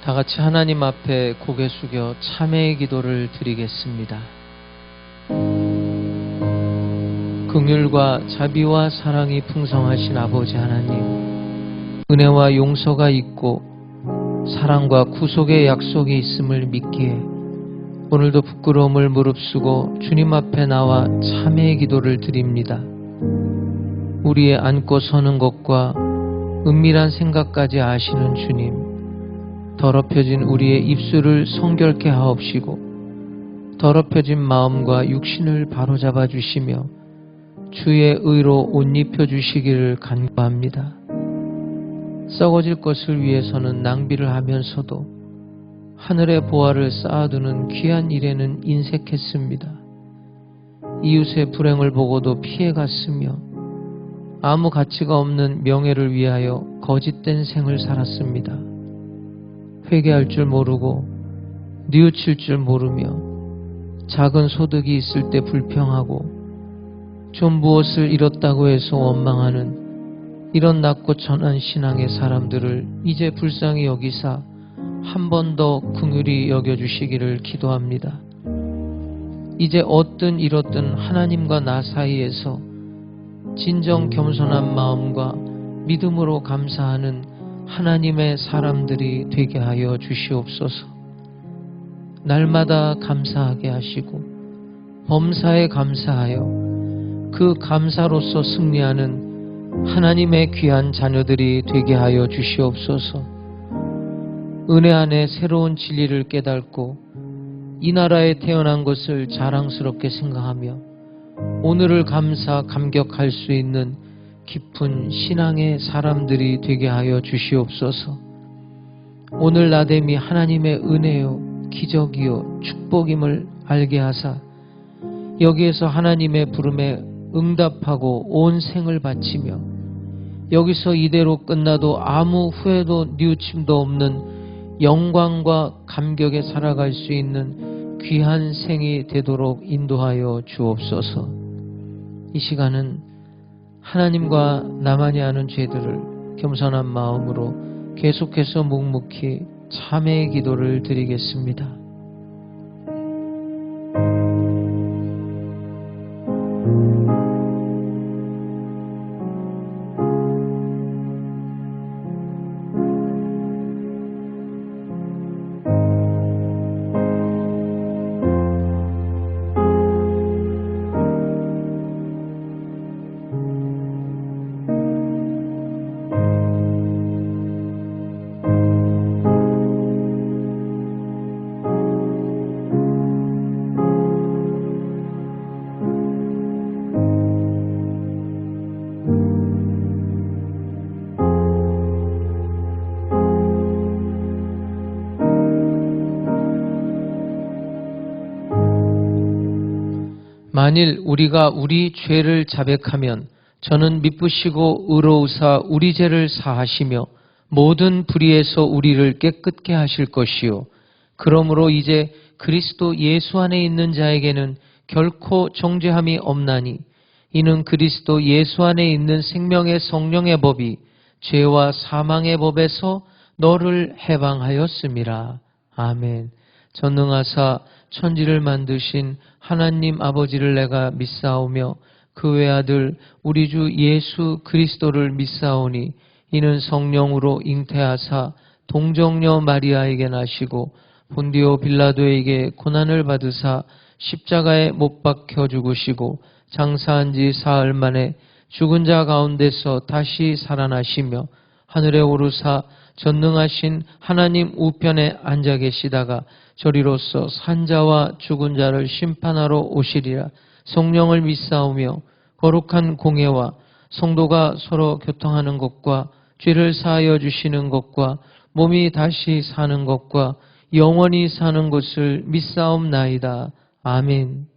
다 같이 하나님 앞에 고개 숙여 참회의 기도를 드리겠습니다. 긍휼과 자비와 사랑이 풍성하신 아버지 하나님, 은혜와 용서가 있고 사랑과 구속의 약속이 있음을 믿기에 오늘도 부끄러움을 무릅쓰고 주님 앞에 나와 참회의 기도를 드립니다. 우리의 앉고 서는 것과 은밀한 생각까지 아시는 주님, 더럽혀진 우리의 입술을 성결케 하옵시고 더럽혀진 마음과 육신을 바로잡아 주시며 주의 의로 옷 입혀 주시기를 간구합니다. 썩어질 것을 위해서는 낭비를 하면서도 하늘의 보화를 쌓아두는 귀한 일에는 인색했습니다. 이웃의 불행을 보고도 피해갔으며 아무 가치가 없는 명예를 위하여 거짓된 생을 살았습니다. 회개할 줄 모르고 뉘우칠 줄 모르며 작은 소득이 있을 때 불평하고 좀 무엇을 잃었다고 해서 원망하는 이런 낮고 천한 신앙의 사람들을 이제 불쌍히 여기사 한 번 더 긍휼히 여겨주시기를 기도합니다. 이제 얻든 잃었든 하나님과 나 사이에서 진정 겸손한 마음과 믿음으로 감사하는 하나님의 사람들이 되게 하여 주시옵소서. 날마다 감사하게 하시고 범사에 감사하여 그 감사로서 승리하는 하나님의 귀한 자녀들이 되게 하여 주시옵소서. 은혜 안에 새로운 진리를 깨닫고 이 나라에 태어난 것을 자랑스럽게 생각하며 오늘을 감격할 수 있는 깊은 신앙의 사람들이 되게 하여 주시옵소서. 오늘 나됨이 하나님의 은혜요 기적이요 축복임을 알게 하사 여기에서 하나님의 부름에 응답하고 온 생을 바치며 여기서 이대로 끝나도 아무 후회도 뉘우침도 없는 영광과 감격에 살아갈 수 있는 귀한 생이 되도록 인도하여 주옵소서. 이 시간은 하나님과 나만이 아는 죄들을 겸손한 마음으로 계속해서 묵묵히 참회의 기도를 드리겠습니다. 만일 우리가 우리 죄를 자백하면 저는 미쁘시고 의로우사 우리 죄를 사하시며 모든 불의에서 우리를 깨끗게 하실 것이요 그러므로 이제 그리스도 예수 안에 있는 자에게는 결코 정죄함이 없나니 이는 그리스도 예수 안에 있는 생명의 성령의 법이 죄와 사망의 법에서 너를 해방하였음이라. 아멘. 전능하사 천지를 만드신 하나님 아버지를 내가 믿사오며 그 외아들 우리 주 예수 그리스도를 믿사오니 이는 성령으로 잉태하사 동정녀 마리아에게 나시고 본디오 빌라도에게 고난을 받으사 십자가에 못 박혀 죽으시고 장사한 지 사흘 만에 죽은 자 가운데서 다시 살아나시며 하늘에 오르사 전능하신 하나님 우편에 앉아 계시다가 저리로서 산자와 죽은 자를 심판하러 오시리라. 성령을 믿사오며 거룩한 공예와 성도가 서로 교통하는 것과 죄를 사하여 주시는 것과 몸이 다시 사는 것과 영원히 사는 것을 믿사옵나이다. 아멘.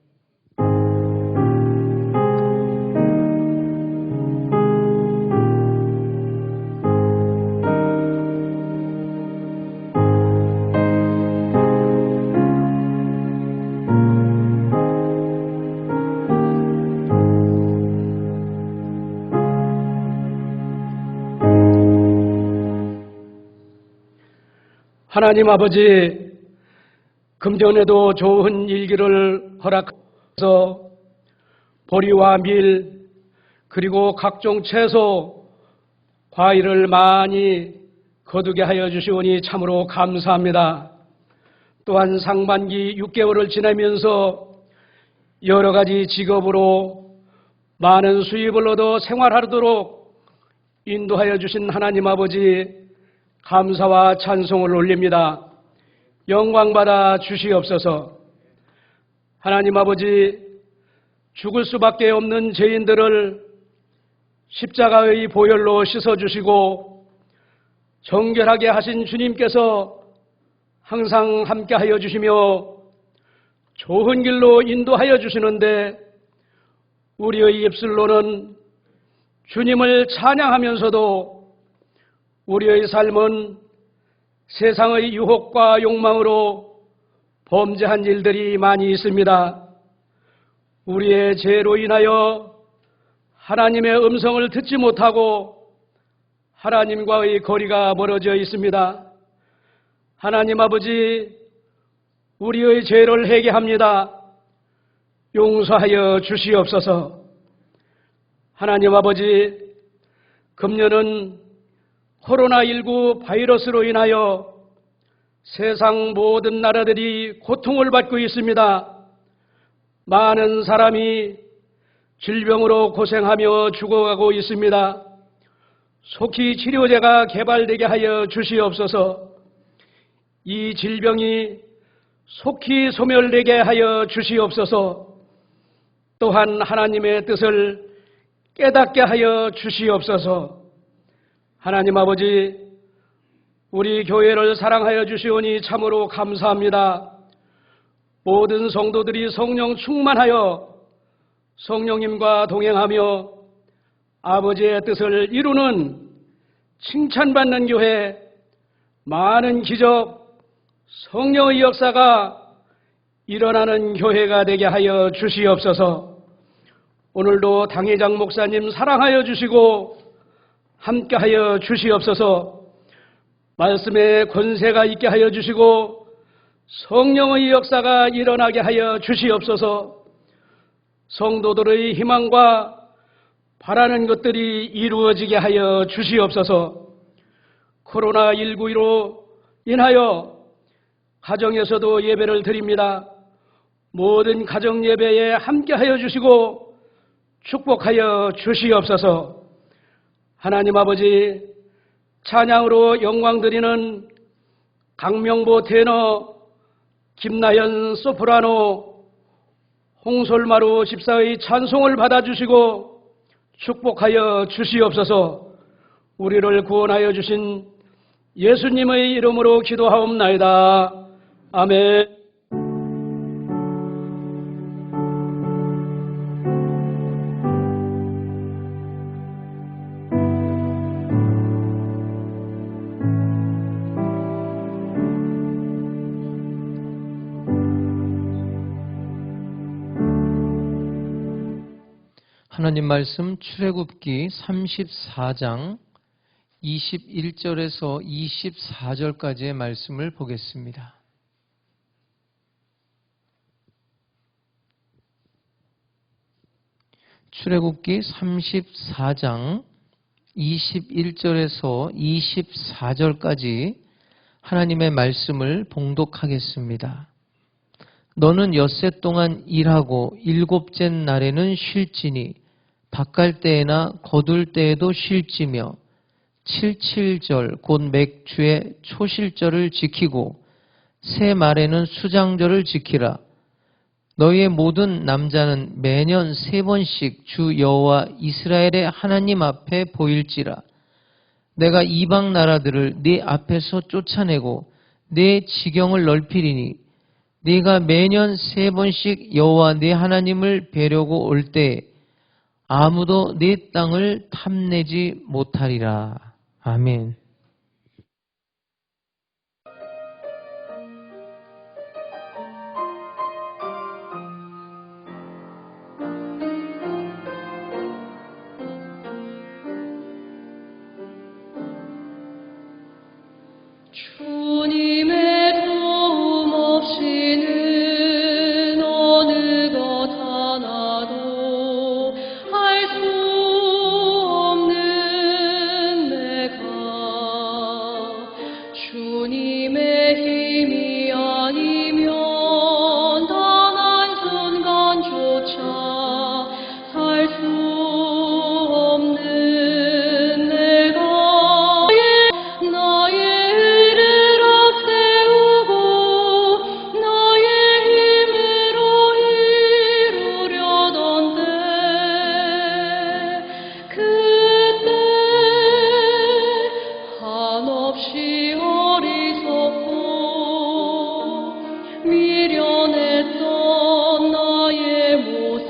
하나님 아버지, 금전에도 좋은 일기를 허락하셔서 보리와 밀 그리고 각종 채소, 과일을 많이 거두게 하여 주시오니 참으로 감사합니다. 또한 상반기 6개월을 지나면서 여러 가지 직업으로 많은 수입을 얻어 생활하도록 인도하여 주신 하나님 아버지, 감사와 찬송을 올립니다. 영광받아 주시옵소서. 하나님 아버지, 죽을 수밖에 없는 죄인들을 십자가의 보혈로 씻어주시고 정결하게 하신 주님께서 항상 함께하여 주시며 좋은 길로 인도하여 주시는데, 우리의 입술로는 주님을 찬양하면서도 우리의 삶은 세상의 유혹과 욕망으로 범죄한 일들이 많이 있습니다. 우리의 죄로 인하여 하나님의 음성을 듣지 못하고 하나님과의 거리가 멀어져 있습니다. 하나님 아버지, 우리의 죄를 회개합니다. 용서하여 주시옵소서. 하나님 아버지, 금년은 코로나19 바이러스로 인하여 세상 모든 나라들이 고통을 받고 있습니다. 많은 사람이 질병으로 고생하며 죽어가고 있습니다. 속히 치료제가 개발되게 하여 주시옵소서. 이 질병이 속히 소멸되게 하여 주시옵소서. 또한 하나님의 뜻을 깨닫게 하여 주시옵소서. 하나님 아버지, 우리 교회를 사랑하여 주시오니 참으로 감사합니다. 모든 성도들이 성령 충만하여 성령님과 동행하며 아버지의 뜻을 이루는 칭찬받는 교회, 많은 기적, 성령의 역사가 일어나는 교회가 되게 하여 주시옵소서. 오늘도 당회장 목사님 사랑하여 주시고 함께하여 주시옵소서. 말씀에 권세가 있게 하여 주시고 성령의 역사가 일어나게 하여 주시옵소서. 성도들의 희망과 바라는 것들이 이루어지게 하여 주시옵소서. 코로나19로 인하여 가정에서도 예배를 드립니다. 모든 가정 예배에 함께하여 주시고 축복하여 주시옵소서. 하나님 아버지, 찬양으로 영광 드리는 강명보 테너, 김나연 소프라노, 홍솔마루 집사의 찬송을 받아주시고 축복하여 주시옵소서. 우리를 구원하여 주신 예수님의 이름으로 기도하옵나이다. 아멘. 하나님 말씀 출애굽기 34장 21절에서 24절까지의 말씀을 보겠습니다. 출애굽기 34장 21절에서 24절까지 하나님의 말씀을 봉독하겠습니다. 너는 엿새 동안 일하고 일곱째 날에는 쉴지니 닦을 때에나 거둘 때에도 쉴지며 칠칠절 곧 맥주의 초실절을 지키고 새 말에는 수장절을 지키라. 너희의 모든 남자는 매년 3번씩 주 여호와 이스라엘의 하나님 앞에 보일지라. 내가 이방 나라들을 네 앞에서 쫓아내고 네 지경을 넓히리니 네가 매년 3번씩 여호와 네 하나님을 뵈려고 올 때에 아무도 네 땅을 탐내지 못하리라. 아멘. 주님을 한없이 어리석고 미련했던 나의 모습,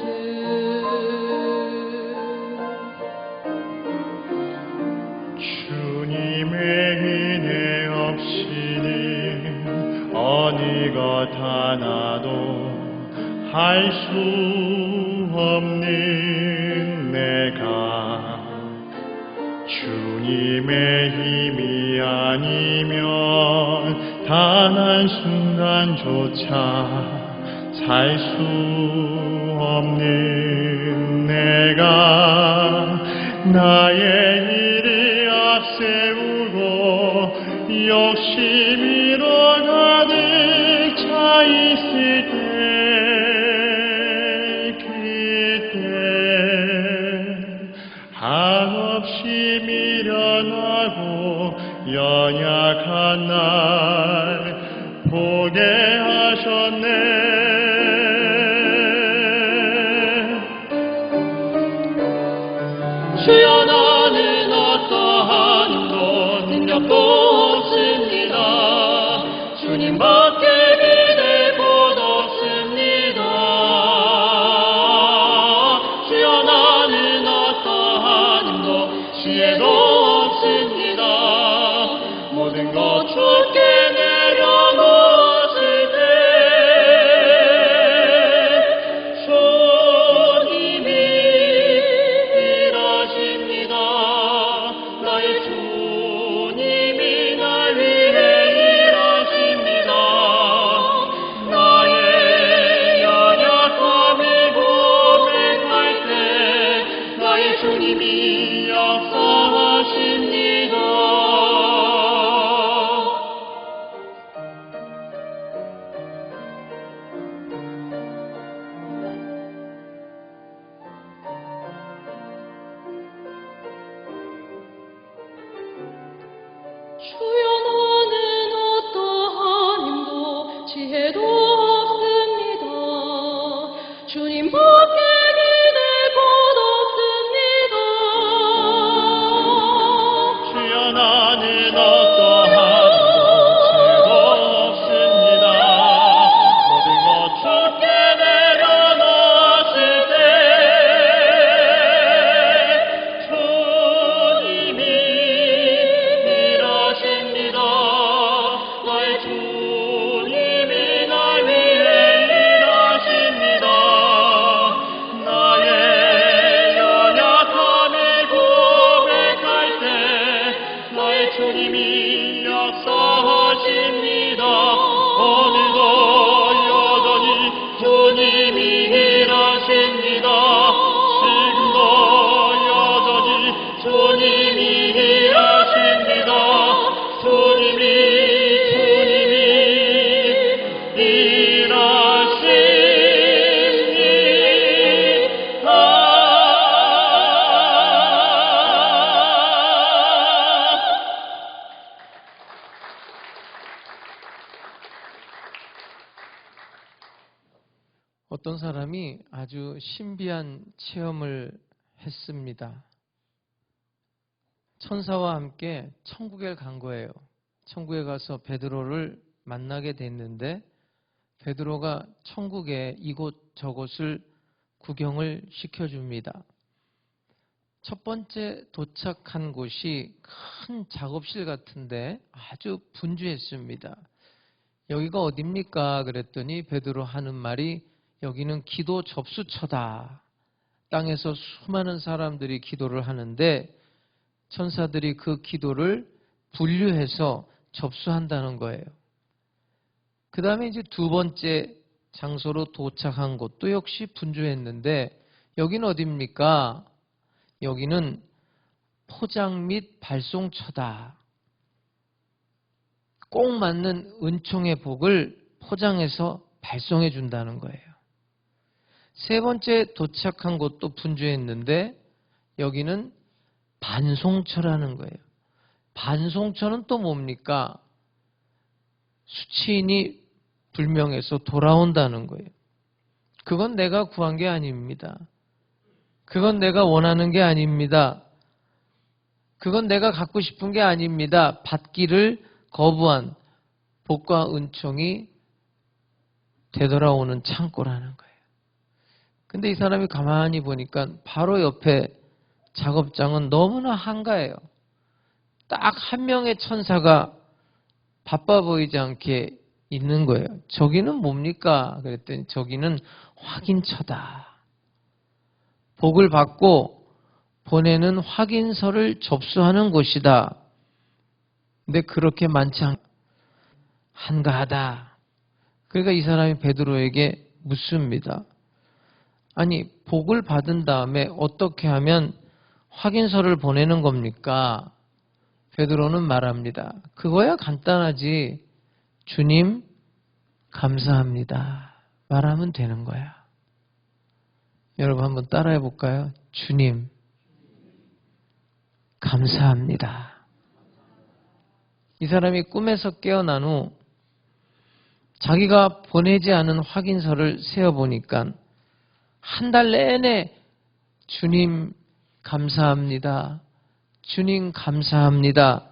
주님의 은혜 없이는 어느 것 하나도 할 수 없는 내가 주님의 힘이 아니면 단 한순간조차 살 수 없는 내가 나의 일을 앞세우고 욕심으로 가득 차 있을 때 그때 한없이 미련하고 연약한 날 보게 하셨네. 주여 나는 어떠한 힘도 능력도 없습니다. 주님밖에 믿을 곳 없습니다. 주여 나는 어떠한 힘도 지혜도 없습니다. 모든 것 주께 내려놓았을 때 주님이 일하십니다. 나의 주님이 날 위해 일하십니다. 나의 연약함을 고백할 때 나의 주님이 역사하십니다. 주여 나는 어떠한 힘도 지혜도 없습니다. 주님밖에 믿을 곳 없습니다. 주여 나는 어떠한 죄도 없습니다. 모든 것 주께 내려놓았을 때 주님이 일하십니다. 나의 주님이 날 위해 일하십니다. 나의 연약함을 고백할 때 나의 주님이 역사하십니다. 오늘도 여전히 주님이 일하십니다. 지금도 여전히 주님이 일하십니다. 주님이 일하십니다. 어떤 사람이 아주 신비한 체험을 했습니다. 천사와 함께 천국에 간 거예요. 천국에 가서 베드로를 만나게 됐는데 베드로가 천국의 이곳 저곳을 구경을 시켜줍니다. 첫 번째 도착한 곳이 큰 작업실 같은데 아주 분주했습니다. 여기가 어딥니까? 그랬더니 베드로 하는 말이 여기는 기도 접수처다. 땅에서 수많은 사람들이 기도를 하는데 천사들이 그 기도를 분류해서 접수한다는 거예요. 그 다음에 이제 두 번째 장소로 도착한 곳도 역시 분주했는데 여기는 어딥니까? 여기는 포장 및 발송처다. 꼭 맞는 은총의 복을 포장해서 발송해 준다는 거예요. 세 번째 도착한 곳도 분주했는데 여기는 반송처라는 거예요. 반송처는 또 뭡니까? 수치인이 불명해서 돌아온다는 거예요. 그건 내가 구한 게 아닙니다. 그건 내가 원하는 게 아닙니다. 그건 내가 갖고 싶은 게 아닙니다. 받기를 거부한 복과 은총이 되돌아오는 창고라는 거예요. 근데 이 사람이 가만히 보니까 바로 옆에 작업장은 너무나 한가해요. 딱 한 명의 천사가 바빠 보이지 않게 있는 거예요. 저기는 뭡니까? 그랬더니 저기는 확인처다. 복을 받고 보내는 확인서를 접수하는 곳이다. 근데 그렇게 많지 한가하다. 그러니까 이 사람이 베드로에게 묻습니다. 아니, 복을 받은 다음에 어떻게 하면 확인서를 보내는 겁니까? 베드로는 말합니다. 그거야 간단하지. 주님, 감사합니다. 말하면 되는 거야. 여러분 한번 따라해 볼까요? 주님, 감사합니다. 이 사람이 꿈에서 깨어난 후 자기가 보내지 않은 확인서를 세어보니까 한 달 내내 주님, 감사합니다. 주님, 감사합니다.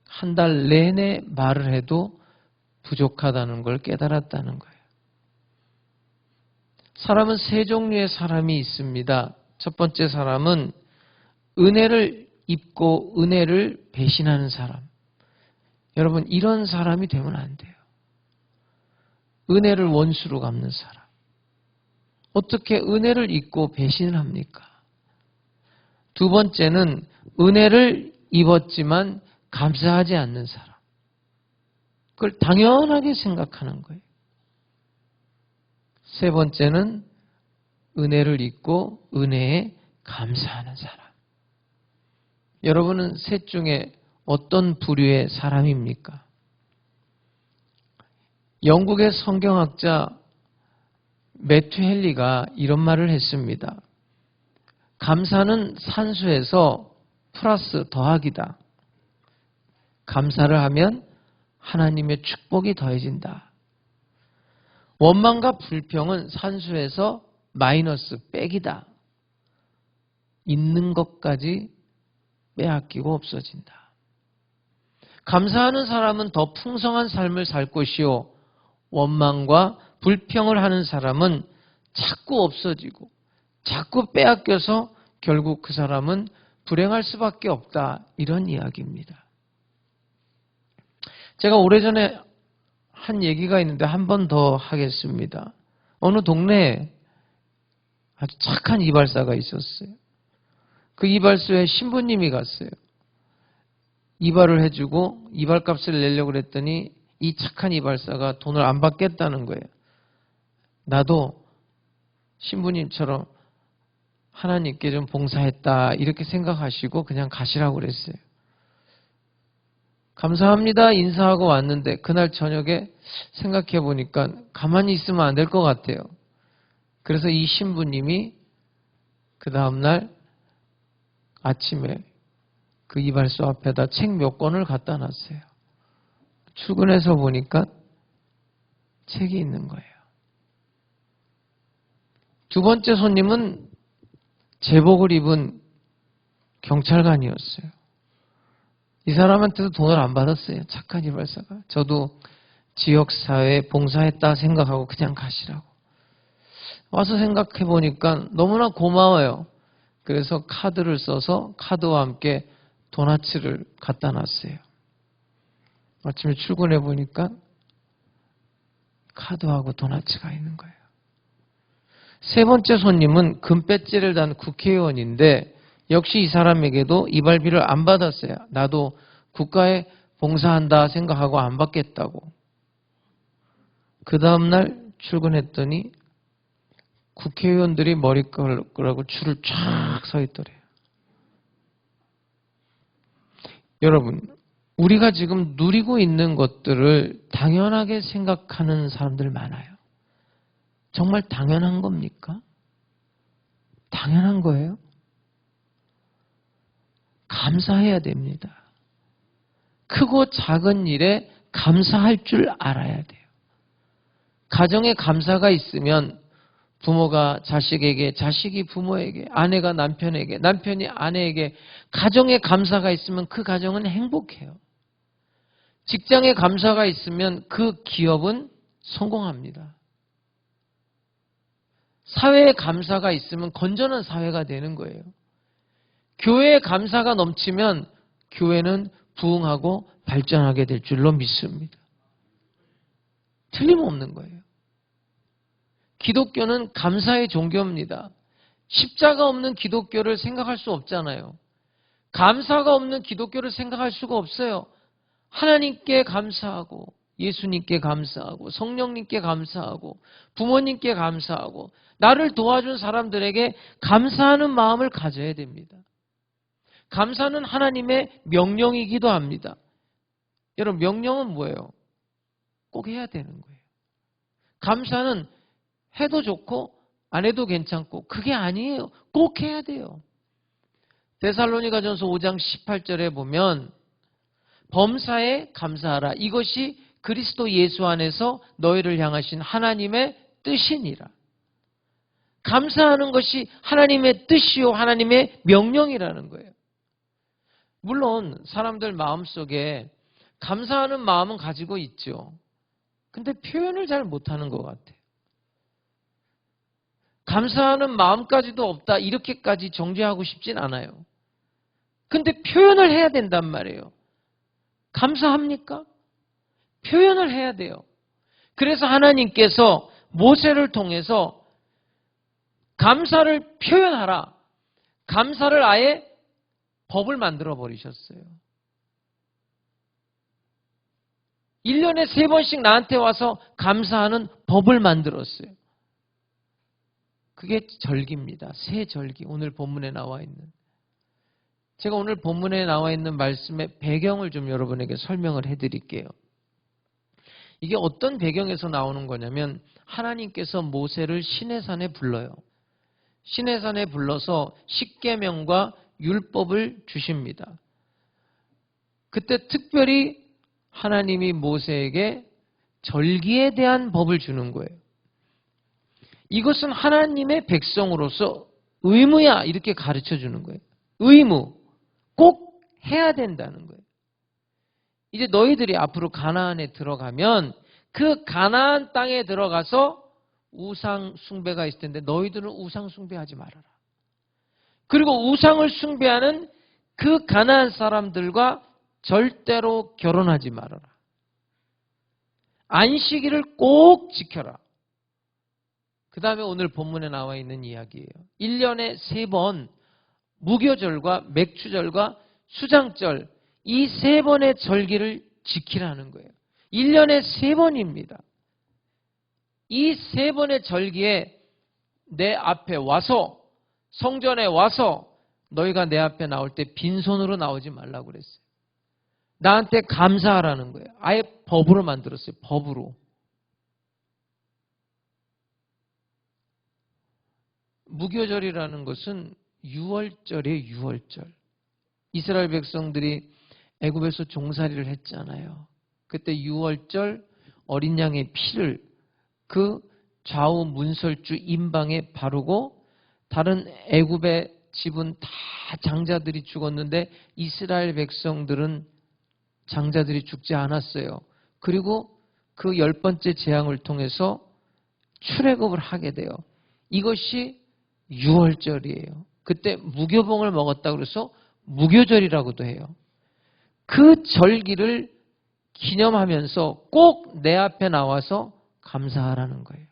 한 달 내내 말을 해도 부족하다는 걸 깨달았다는 거예요. 사람은 세 종류의 사람이 있습니다. 첫 번째 사람은 은혜를 입고 은혜를 배신하는 사람. 여러분, 이런 사람이 되면 안 돼요. 은혜를 원수로 갚는 사람. 어떻게 은혜를 입고 배신을 합니까? 두 번째는 은혜를 입었지만 감사하지 않는 사람. 그걸 당연하게 생각하는 거예요. 세 번째는 은혜를 입고 은혜에 감사하는 사람. 여러분은 셋 중에 어떤 부류의 사람입니까? 영국의 성경학자 매튜 헨리가 이런 말을 했습니다. 감사는 산수에서 플러스 더하기다. 감사를 하면 하나님의 축복이 더해진다. 원망과 불평은 산수에서 마이너스 빼기다. 있는 것까지 빼앗기고 없어진다. 감사하는 사람은 더 풍성한 삶을 살 것이요, 원망과 불평을 하는 사람은 자꾸 없어지고 자꾸 빼앗겨서 결국 그 사람은 불행할 수밖에 없다. 이런 이야기입니다. 제가 오래전에 한 얘기가 있는데 한 번 더 하겠습니다. 어느 동네에 아주 착한 이발사가 있었어요. 그 이발소에 신부님이 갔어요. 이발을 해주고 이발값을 내려고 그랬더니 이 착한 이발사가 돈을 안 받겠다는 거예요. 나도 신부님처럼 하나님께 좀 봉사했다 이렇게 생각하시고 그냥 가시라고 그랬어요. 감사합니다 인사하고 왔는데 그날 저녁에 생각해 보니까 가만히 있으면 안 될 것 같아요. 그래서 이 신부님이 그 다음날 아침에 그 이발소 앞에다 책 몇 권을 갖다 놨어요. 출근해서 보니까 책이 있는 거예요. 두 번째 손님은 제복을 입은 경찰관이었어요. 이 사람한테도 돈을 안 받았어요. 착한 이발사가. 저도 지역사회에 봉사했다 생각하고 그냥 가시라고. 와서 생각해 보니까 너무나 고마워요. 그래서 카드를 써서 카드와 함께 도나츠를 갖다 놨어요. 아침에 출근해 보니까 카드하고 도나츠가 있는 거예요. 세 번째 손님은 금배지를 단 국회의원인데 역시 이 사람에게도 이발비를 안 받았어요. 나도 국가에 봉사한다 생각하고 안 받겠다고. 그 다음날 출근했더니 국회의원들이 머리끄라고 줄을 쫙 서 있더래요. 여러분, 우리가 지금 누리고 있는 것들을 당연하게 생각하는 사람들 많아요. 정말 당연한 겁니까? 당연한 거예요? 감사해야 됩니다. 크고 작은 일에 감사할 줄 알아야 돼요. 가정에 감사가 있으면 부모가 자식에게, 자식이 부모에게, 아내가 남편에게, 남편이 아내에게 가정에 감사가 있으면 그 가정은 행복해요. 직장에 감사가 있으면 그 기업은 성공합니다. 사회에 감사가 있으면 건전한 사회가 되는 거예요. 교회에 감사가 넘치면 교회는 부흥하고 발전하게 될 줄로 믿습니다. 틀림없는 거예요. 기독교는 감사의 종교입니다. 십자가 없는 기독교를 생각할 수 없잖아요. 감사가 없는 기독교를 생각할 수가 없어요. 하나님께 감사하고, 예수님께 감사하고, 성령님께 감사하고, 부모님께 감사하고, 나를 도와준 사람들에게 감사하는 마음을 가져야 됩니다. 감사는 하나님의 명령이기도 합니다. 여러분, 명령은 뭐예요? 꼭 해야 되는 거예요. 감사는 해도 좋고 안 해도 괜찮고 그게 아니에요. 꼭 해야 돼요. 데살로니가전서 5장 18절에 보면 범사에 감사하라. 이것이 그리스도 예수 안에서 너희를 향하신 하나님의 뜻이니라. 감사하는 것이 하나님의 뜻이요 하나님의 명령이라는 거예요. 물론 사람들 마음속에 감사하는 마음은 가지고 있죠. 근데 표현을 잘 못하는 것 같아요. 감사하는 마음까지도 없다 이렇게까지 정죄하고 싶진 않아요. 근데 표현을 해야 된단 말이에요. 감사합니까? 표현을 해야 돼요. 그래서 하나님께서 모세를 통해서 감사를 표현하라. 감사를 아예 법을 만들어 버리셨어요. 1년에 3번씩 나한테 와서 감사하는 법을 만들었어요. 그게 절기입니다. 새 절기. 오늘 본문에 나와 있는. 제가 오늘 본문에 나와 있는 말씀의 배경을 좀 여러분에게 설명을 해드릴게요. 이게 어떤 배경에서 나오는 거냐면 하나님께서 모세를 시내산에 불러요. 시내산에 불러서 십계명과 율법을 주십니다. 그때 특별히 하나님이 모세에게 절기에 대한 법을 주는 거예요. 이것은 하나님의 백성으로서 의무야 이렇게 가르쳐 주는 거예요. 의무. 꼭 해야 된다는 거예요. 이제 너희들이 앞으로 가나안에 들어가면 그 가나안 땅에 들어가서 우상 숭배가 있을 텐데 너희들은 우상 숭배하지 말아라. 그리고 우상을 숭배하는 그 가나안 사람들과 절대로 결혼하지 말아라. 안식일을 꼭 지켜라. 그 다음에 오늘 본문에 나와 있는 이야기예요. 1년에 3번 무교절과 맥추절과 수장절 이 3번의 절기를 지키라는 거예요. 1년에 3번입니다. 이 3번의 절기에 내 앞에 와서 성전에 와서 너희가 내 앞에 나올 때 빈손으로 나오지 말라고 그랬어요. 나한테 감사하라는 거예요. 아예 법으로 만들었어요. 법으로. 무교절이라는 것은 6월절이에요. 6월절. 이스라엘 백성들이 애굽에서 종살이를 했잖아요. 그때 6월절 어린 양의 피를 그 좌우 문설주 임방에 바르고 다른 애굽의 집은 다 장자들이 죽었는데 이스라엘 백성들은 장자들이 죽지 않았어요. 그리고 그 10번째 재앙을 통해서 출애굽을 하게 돼요. 이것이 6월절이에요. 그때 무교봉을 먹었다고 그래서 무교절이라고도 해요. 그 절기를 기념하면서 꼭 내 앞에 나와서 감사하라는 거예요.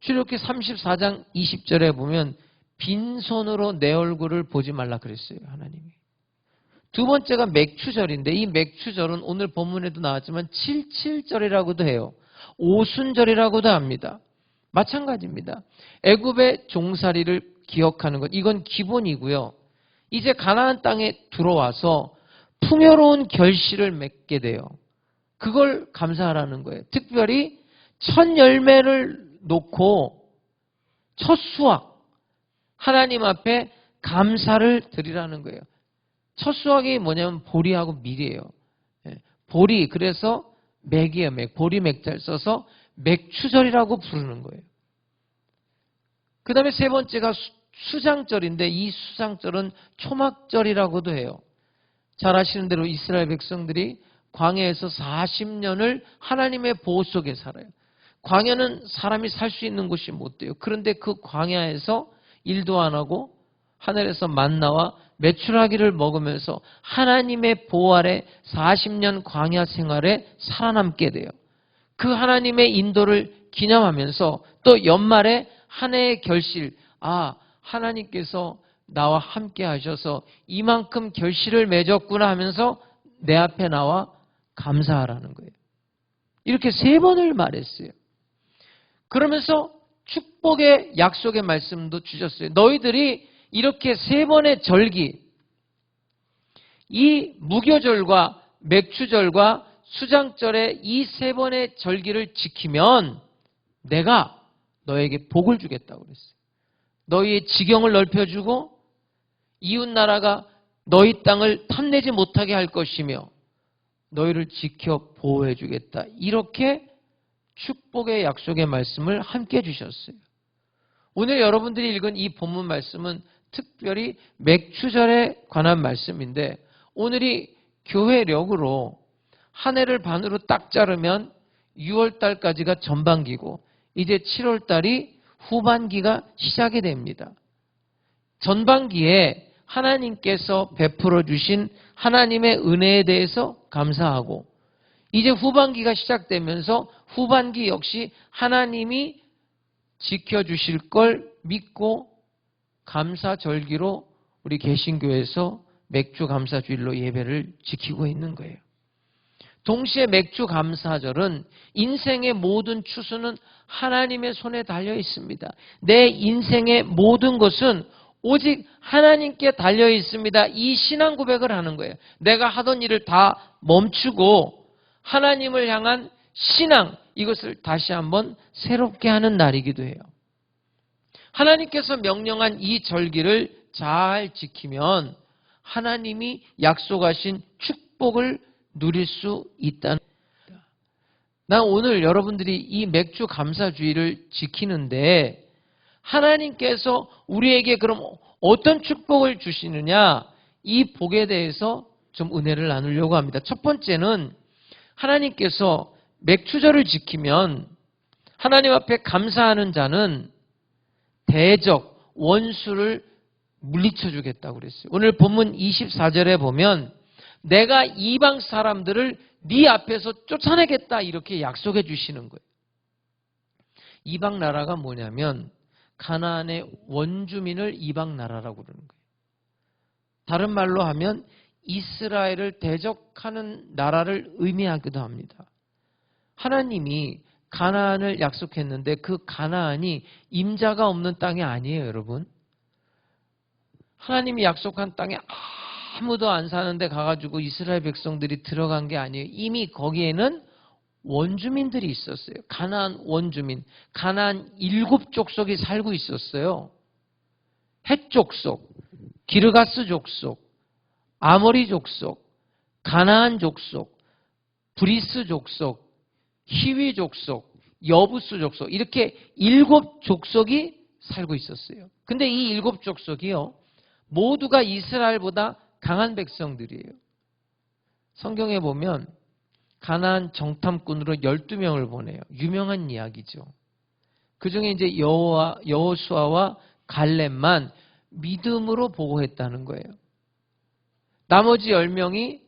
출애굽기 34장 20절에 보면 빈손으로 내 얼굴을 보지 말라 그랬어요. 하나님이. 두 번째가 맥추절인데 이 맥추절은 오늘 본문에도 나왔지만 77절이라고도 해요. 오순절이라고도 합니다. 마찬가지입니다. 애굽의 종살이를 기억하는 것 이건 기본이고요. 이제 가나안 땅에 들어와서 풍요로운 결실을 맺게 돼요. 그걸 감사하라는 거예요. 특별히 첫 열매를 놓고 첫 수확 하나님 앞에 감사를 드리라는 거예요. 첫 수확이 뭐냐면 보리하고 밀이에요. 보리 그래서 맥이에요. 맥. 보리 맥자를 써서 맥추절이라고 부르는 거예요. 그 다음에 세 번째가 수장절인데 이 수장절은 초막절이라고도 해요. 잘 아시는 대로 이스라엘 백성들이 광야에서 40년을 하나님의 보호 속에 살아요. 광야는 사람이 살 수 있는 곳이 못 돼요. 그런데 그 광야에서 일도 안 하고 하늘에서 만나와 메추라기를 먹으면서 하나님의 보호 아래 40년 광야 생활에 살아남게 돼요. 그 하나님의 인도를 기념하면서 또 연말에 한 해의 결실, 하나님께서 나와 함께 하셔서 이만큼 결실을 맺었구나 하면서 내 앞에 나와 감사하라는 거예요. 이렇게 3번을 말했어요. 그러면서 축복의 약속의 말씀도 주셨어요. 너희들이 이렇게 3번의 절기, 이 무교절과 맥추절과 수장절의 이 3번의 절기를 지키면 내가 너에게 복을 주겠다고 그랬어요. 너희의 지경을 넓혀주고 이웃 나라가 너희 땅을 탐내지 못하게 할 것이며 너희를 지켜 보호해 주겠다. 이렇게 축복의 약속의 말씀을 함께 주셨어요. 오늘 여러분들이 읽은 이 본문 말씀은 특별히 맥추절에 관한 말씀인데 오늘이 교회력으로 한 해를 반으로 딱 자르면 6월달까지가 전반기고 이제 7월달이 후반기가 시작이 됩니다. 전반기에 하나님께서 베풀어 주신 하나님의 은혜에 대해서 감사하고 이제 후반기가 시작되면서 후반기 역시 하나님이 지켜주실 걸 믿고 감사절기로 우리 개신교에서 맥주 감사주일로 예배를 지키고 있는 거예요. 동시에 맥주 감사절은 인생의 모든 추수는 하나님의 손에 달려 있습니다. 내 인생의 모든 것은 오직 하나님께 달려 있습니다. 이 신앙 고백을 하는 거예요. 내가 하던 일을 다 멈추고 하나님을 향한 신앙, 이것을 다시 한번 새롭게 하는 날이기도 해요. 하나님께서 명령한 이 절기를 잘 지키면 하나님이 약속하신 축복을 누릴 수 있다는 겁니다. 난 오늘 여러분들이 이 맥주 감사주의를 지키는데 하나님께서 우리에게 그럼 어떤 축복을 주시느냐, 이 복에 대해서 좀 은혜를 나누려고 합니다. 첫 번째는 하나님께서 맥추절을 지키면 하나님 앞에 감사하는 자는 대적, 원수를 물리쳐 주겠다고 그랬어요. 오늘 본문 24절에 보면 내가 이방 사람들을 네 앞에서 쫓아내겠다 이렇게 약속해 주시는 거예요. 이방 나라가 뭐냐면 가나안의 원주민을 이방 나라라고 그러는 거예요. 다른 말로 하면 이스라엘을 대적하는 나라를 의미하기도 합니다. 하나님이 가나안을 약속했는데 그 가나안이 임자가 없는 땅이 아니에요, 여러분. 하나님이 약속한 땅에 아무도 안 사는데 가가지고 이스라엘 백성들이 들어간 게 아니에요. 이미 거기에는 원주민들이 있었어요. 가나안 원주민, 가나안 7 족속이 살고 있었어요. 헷 족속, 기르가스 족속, 아모리 족속, 가나안 족속, 브리스 족속, 히위 족속, 여부스 족속, 이렇게 7 족속이 살고 있었어요. 근데 이 7 족속이요, 모두가 이스라엘보다 강한 백성들이에요. 성경에 보면 가나안 정탐꾼으로 12명을 보내요. 유명한 이야기죠. 그 중에 이제 여호수아와 갈렙만 믿음으로 보고했다는 거예요. 나머지 10명이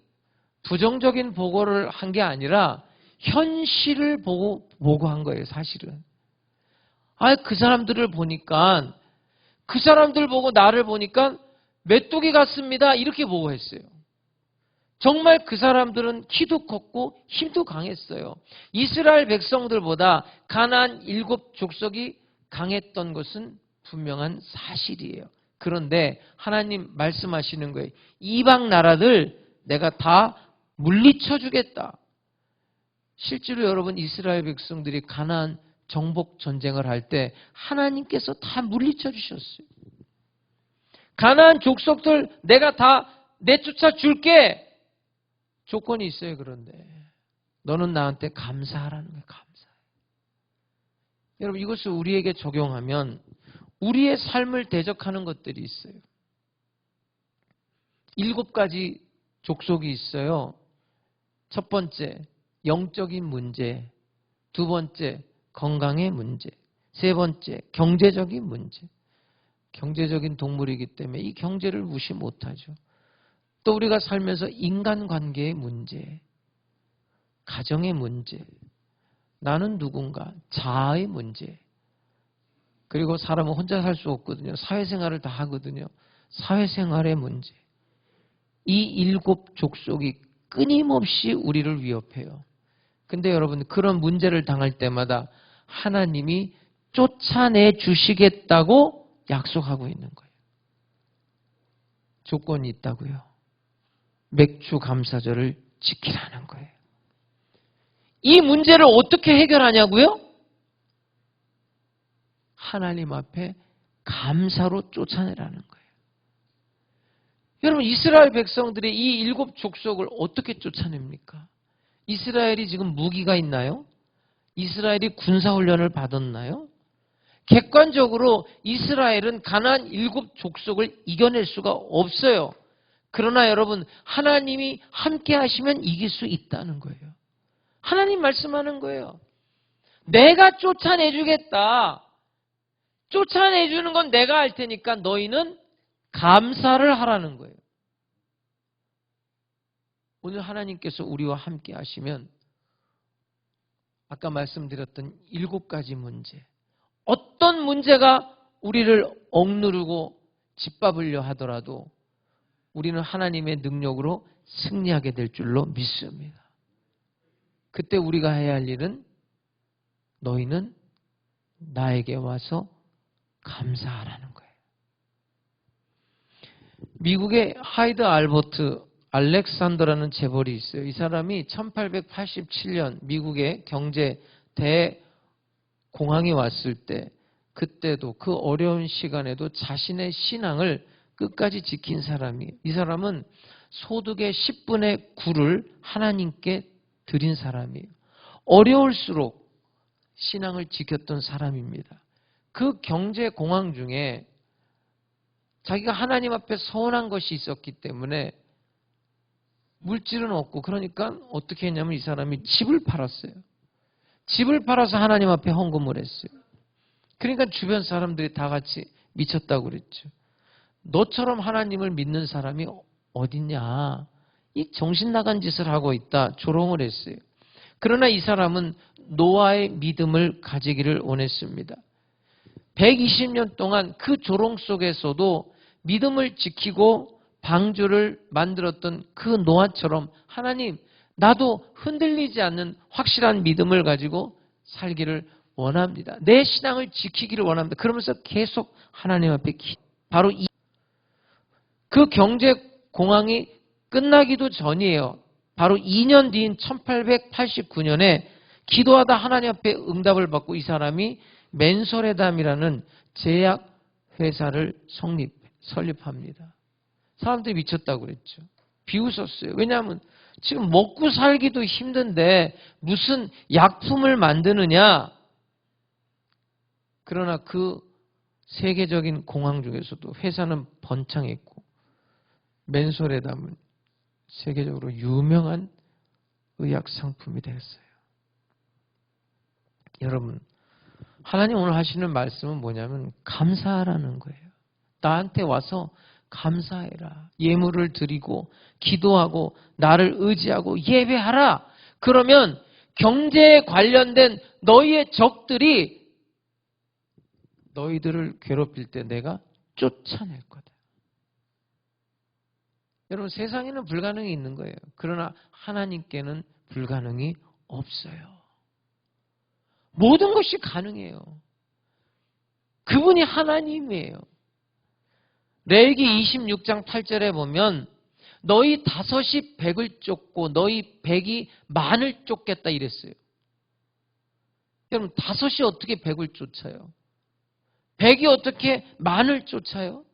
부정적인 보고를 한 게 아니라 현실을 보고한 거예요, 사실은. 그 사람들을 보니까, 그 사람들 보고 나를 보니까 메뚜기 같습니다. 이렇게 보고했어요. 정말 그 사람들은 키도 컸고 힘도 강했어요. 이스라엘 백성들보다 가나안 7 족속이 강했던 것은 분명한 사실이에요. 그런데 하나님 말씀하시는 거예요. 이방 나라들 내가 다 물리쳐 주겠다. 실제로 여러분, 이스라엘 백성들이 가나안 정복 전쟁을 할 때 하나님께서 다 물리쳐 주셨어요. 가나안 족속들 내가 다 내쫓아 줄게. 조건이 있어요. 그런데 너는 나한테 감사하라는 거예요. 감사해. 여러분, 이것을 우리에게 적용하면 우리의 삶을 대적하는 것들이 있어요. 7가지 족속이 있어요. 첫 번째, 영적인 문제. 두 번째, 건강의 문제. 세 번째, 경제적인 문제. 경제적인 동물이기 때문에 이 경제를 무시 못하죠. 또 우리가 살면서 인간관계의 문제, 가정의 문제, 나는 누군가, 자아의 문제. 그리고 사람은 혼자 살 수 없거든요. 사회생활을 다 하거든요. 사회생활의 문제. 이 7족속이 끊임없이 우리를 위협해요. 근데 여러분, 그런 문제를 당할 때마다 하나님이 쫓아내 주시겠다고 약속하고 있는 거예요. 조건이 있다고요. 맥주 감사절을 지키라는 거예요. 이 문제를 어떻게 해결하냐고요? 하나님 앞에 감사로 쫓아내라는 거예요. 여러분, 이스라엘 백성들이 이 7족속을 어떻게 쫓아냅니까? 이스라엘이 지금 무기가 있나요? 이스라엘이 군사훈련을 받았나요? 객관적으로 이스라엘은 가나안 7족속을 이겨낼 수가 없어요. 그러나 여러분, 하나님이 함께 하시면 이길 수 있다는 거예요. 하나님 말씀하는 거예요. 내가 쫓아내주겠다. 쫓아내주는 건 내가 할 테니까 너희는 감사를 하라는 거예요. 오늘 하나님께서 우리와 함께 하시면 아까 말씀드렸던 7가지 문제, 어떤 문제가 우리를 억누르고 짓밟으려 하더라도 우리는 하나님의 능력으로 승리하게 될 줄로 믿습니다. 그때 우리가 해야 할 일은 너희는 나에게 와서 감사하라는 거예요. 미국의 하이드 알버트 알렉산더라는 재벌이 있어요. 이 사람이 1887년 미국의 경제 대공황이 왔을 때 그때도 그 어려운 시간에도 자신의 신앙을 끝까지 지킨 사람이에요. 이 사람은 소득의 10분의 9를 하나님께 드린 사람이에요. 어려울수록 신앙을 지켰던 사람입니다. 그 경제 공황 중에 자기가 하나님 앞에 서운한 것이 있었기 때문에 물질은 없고, 그러니까 어떻게 했냐면 이 사람이 집을 팔았어요. 집을 팔아서 하나님 앞에 헌금을 했어요. 그러니까 주변 사람들이 다 같이 미쳤다고 그랬죠. 너처럼 하나님을 믿는 사람이 어딨냐, 이 정신 나간 짓을 하고 있다, 조롱을 했어요. 그러나 이 사람은 노아의 믿음을 가지기를 원했습니다. 120년 동안 그 조롱 속에서도 믿음을 지키고 방주를 만들었던 그 노아처럼 하나님, 나도 흔들리지 않는 확실한 믿음을 가지고 살기를 원합니다. 내 신앙을 지키기를 원합니다. 그러면서 계속 하나님 앞에 바로 그 경제 공황이 끝나기도 전이에요. 바로 2년 뒤인 1889년에 기도하다 하나님 앞에 응답을 받고 이 사람이 맨소레담이라는 제약 회사를 설립합니다. 사람들이 미쳤다고 그랬죠. 비웃었어요. 왜냐하면 지금 먹고 살기도 힘든데 무슨 약품을 만드느냐. 그러나 그 세계적인 공황 중에서도 회사는 번창했고 맨소레담은 세계적으로 유명한 의학 상품이 되었어요. 여러분, 하나님 오늘 하시는 말씀은 뭐냐면 감사하라는 거예요. 나한테 와서 감사해라. 예물을 드리고 기도하고 나를 의지하고 예배하라. 그러면 경제에 관련된 너희의 적들이 너희들을 괴롭힐 때 내가 쫓아낼 거다. 여러분, 세상에는 불가능이 있는 거예요. 그러나 하나님께는 불가능이 없어요. 모든 것이 가능해요. 그분이 하나님이에요. 레위기 26장 8절에 보면 너희 5이 100을 쫓고 너희 100이 만을 쫓겠다 이랬어요. 여러분, 5이 어떻게 100을 쫓아요? 100이 어떻게 만을 쫓아요?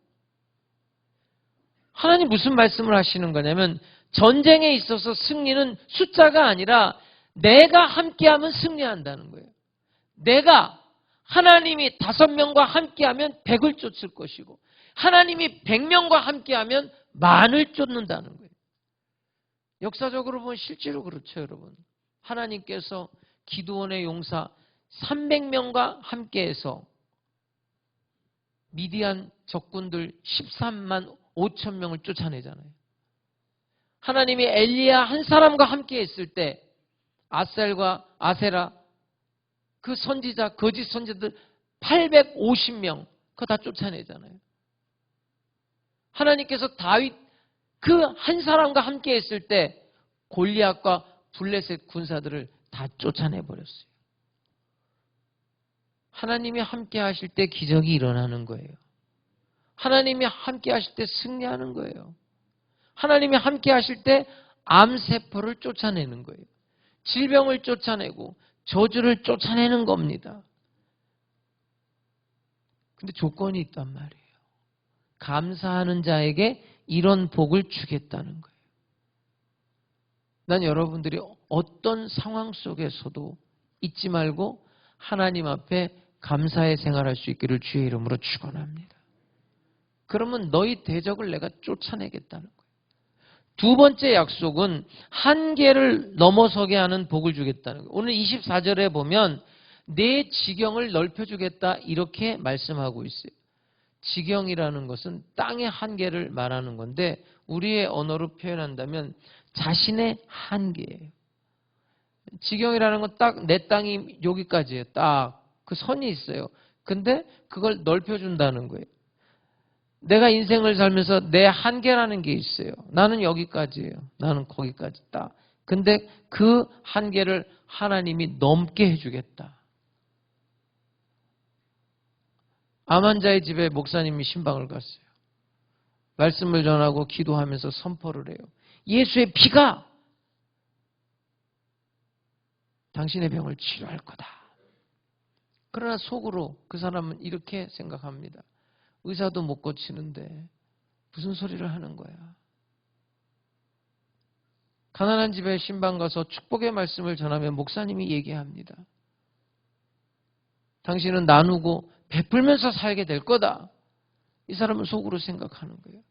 하나님 무슨 말씀을 하시는 거냐면 전쟁에 있어서 승리는 숫자가 아니라 내가 함께하면 승리한다는 거예요. 내가 하나님이 5명과 함께하면 100을 쫓을 것이고 하나님이 100명과 함께하면 10,000을 쫓는다는 거예요. 역사적으로 보면 실제로 그렇죠, 여러분. 하나님께서 기드온의 용사 300명과 함께해서 미디안 적군들 13만 5천 명을 쫓아내잖아요. 하나님이 엘리야 한 사람과 함께 했을 때 아셀과 아세라 그 선지자, 거짓 선지자들 850명 그거 다 쫓아내잖아요. 하나님께서 다윗 그 한 사람과 함께 했을 때 골리앗과 블레셋 군사들을 다 쫓아내버렸어요. 하나님이 함께 하실 때 기적이 일어나는 거예요. 하나님이 함께 하실 때 승리하는 거예요. 하나님이 함께 하실 때 암세포를 쫓아내는 거예요. 질병을 쫓아내고 저주를 쫓아내는 겁니다. 근데 조건이 있단 말이에요. 감사하는 자에게 이런 복을 주겠다는 거예요. 난 여러분들이 어떤 상황 속에서도 잊지 말고 하나님 앞에 감사의 생활할 수 있기를 주의 이름으로 축원합니다. 그러면 너희 대적을 내가 쫓아내겠다는 거예요. 두 번째 약속은 한계를 넘어서게 하는 복을 주겠다는 거예요. 오늘 24절에 보면 내 지경을 넓혀주겠다 이렇게 말씀하고 있어요. 지경이라는 것은 땅의 한계를 말하는 건데 우리의 언어로 표현한다면 자신의 한계예요. 지경이라는 건 딱 내 땅이 여기까지예요. 딱 그 선이 있어요. 근데 그걸 넓혀준다는 거예요. 내가 인생을 살면서 내 한계라는 게 있어요. 나는 여기까지예요. 나는 거기까지 딱. 근데 그 한계를 하나님이 넘게 해주겠다. 암 환자의 집에 목사님이 신방을 갔어요. 말씀을 전하고 기도하면서 선포를 해요. 예수의 피가 당신의 병을 치료할 거다. 그러나 속으로 그 사람은 이렇게 생각합니다. 의사도 못 고치는데 무슨 소리를 하는 거야. 가난한 집에 신방 가서 축복의 말씀을 전하면 목사님이 얘기합니다. 당신은 나누고 베풀면서 살게 될 거다. 이 사람은 속으로 생각하는 거예요.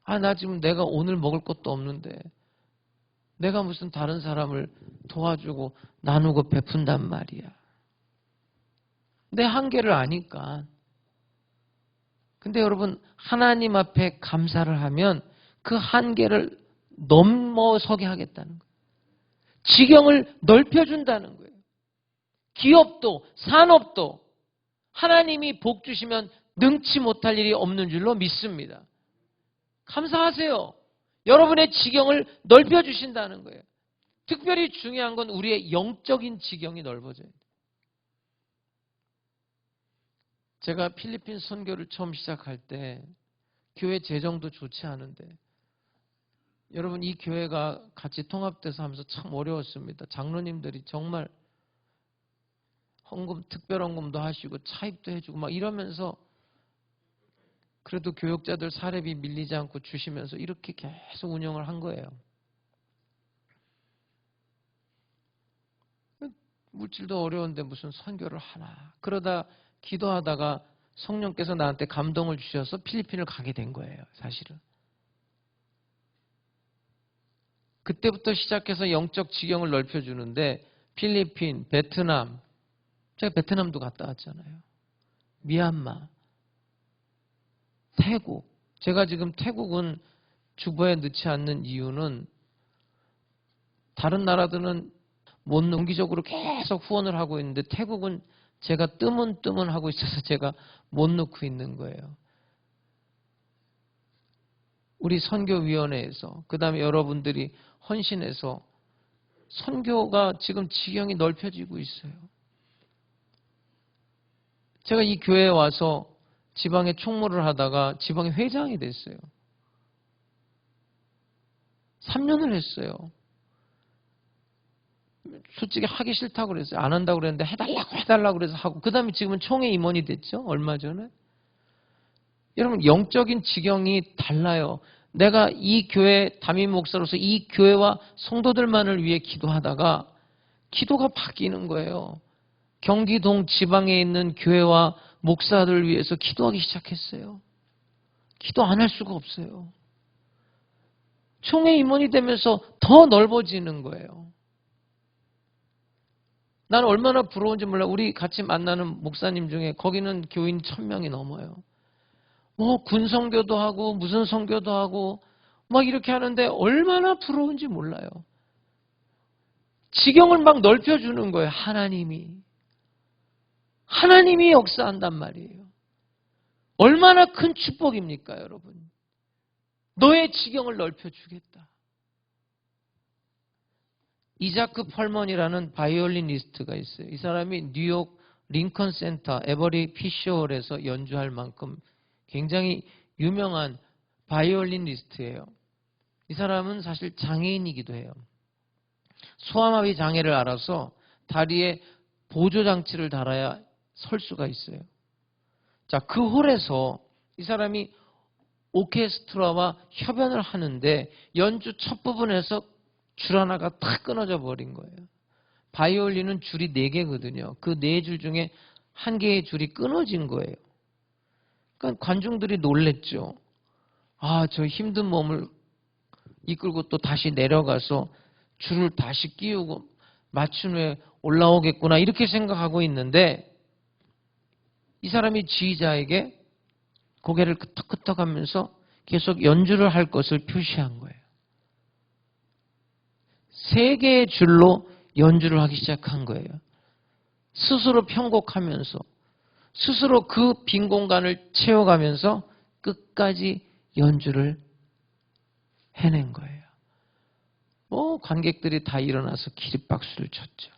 아, 나 지금 내가 오늘 먹을 것도 없는데 내가 무슨 다른 사람을 도와주고 나누고 베푼단 말이야. 내 한계를 아니까. 근데 여러분 하나님 앞에 감사를 하면 그 한계를 넘어서게 하겠다는 거예요. 지경을 넓혀준다는 거예요. 기업도 산업도 하나님이 복 주시면 능치 못할 일이 없는 줄로 믿습니다. 감사하세요. 여러분의 지경을 넓혀주신다는 거예요. 특별히 중요한 건 우리의 영적인 지경이 넓어져야 돼요. 제가 필리핀 선교를 처음 시작할 때 교회 재정도 좋지 않은데 여러분 이 교회가 같이 통합돼서 하면서 참 어려웠습니다. 장로님들이 정말 헌금, 특별헌금도 하시고 차입도 해주고 막 이러면서 그래도 교역자들 사례비 밀리지 않고 주시면서 이렇게 계속 운영을 한 거예요. 물질도 어려운데 무슨 선교를 하나. 그러다 기도하다가 성령께서 나한테 감동을 주셔서 필리핀을 가게 된 거예요. 사실은. 그때부터 시작해서 영적 지경을 넓혀주는데 필리핀, 베트남, 제가 베트남도 갔다 왔잖아요. 미얀마, 태국. 제가 지금 태국은 주보에 넣지 않는 이유는 다른 나라들은 못 정기적으로 계속 후원을 하고 있는데 태국은 제가 뜨문뜨문 하고 있어서 제가 못 넣고 있는 거예요. 우리 선교위원회에서 그다음에 여러분들이 헌신해서 선교가 지금 지경이 넓혀지고 있어요. 제가 이 교회에 와서 지방에 총무를 하다가 지방의 회장이 됐어요. 3년을 했어요. 솔직히 하기 싫다고 그랬어요. 안 한다고 그랬는데 해달라고 그래서 하고 그 다음에 지금은 총회 임원이 됐죠. 얼마 전에. 여러분 영적인 지경이 달라요. 내가 이 교회 담임 목사로서 이 교회와 성도들만을 위해 기도하다가 기도가 바뀌는 거예요. 경기동 지방에 있는 교회와 목사들을 위해서 기도하기 시작했어요. 기도 안 할 수가 없어요. 총회 임원이 되면서 더 넓어지는 거예요. 난 얼마나 부러운지 몰라. 우리 같이 만나는 목사님 중에 거기는 교인 1000명이 넘어요. 뭐 군성교도 하고 무슨 성교도 하고 막 이렇게 하는데 얼마나 부러운지 몰라요. 지경을 막 넓혀주는 거예요. 하나님이 역사한단 말이에요. 얼마나 큰 축복입니까, 여러분? 너의 지경을 넓혀주겠다. 이자크 펄먼이라는 바이올리니스트가 있어요. 이 사람이 뉴욕 링컨 센터 에버리 피셔홀에서 연주할 만큼 굉장히 유명한 바이올리니스트예요. 이 사람은 사실 장애인이기도 해요. 소아마비 장애를 알아서 다리에 보조장치를 달아야 설 수가 있어요. 자, 그 홀에서 이 사람이 오케스트라와 협연을 하는데 연주 첫 부분에서 줄 하나가 탁 끊어져 버린 거예요. 바이올린은 줄이 4개거든요. 그 4줄 중에 1개의 줄이 끊어진 거예요. 그러니까 관중들이 놀랬죠. 아, 저 힘든 몸을 이끌고 또 다시 내려가서 줄을 다시 끼우고 맞춘 후에 올라오겠구나 이렇게 생각하고 있는데 이 사람이 지휘자에게 고개를 끄덕끄덕하면서 계속 연주를 할 것을 표시한 거예요. 3개의 줄로 연주를 하기 시작한 거예요. 스스로 편곡하면서 스스로 그 빈 공간을 채워가면서 끝까지 연주를 해낸 거예요. 관객들이 다 일어나서 기립박수를 쳤죠.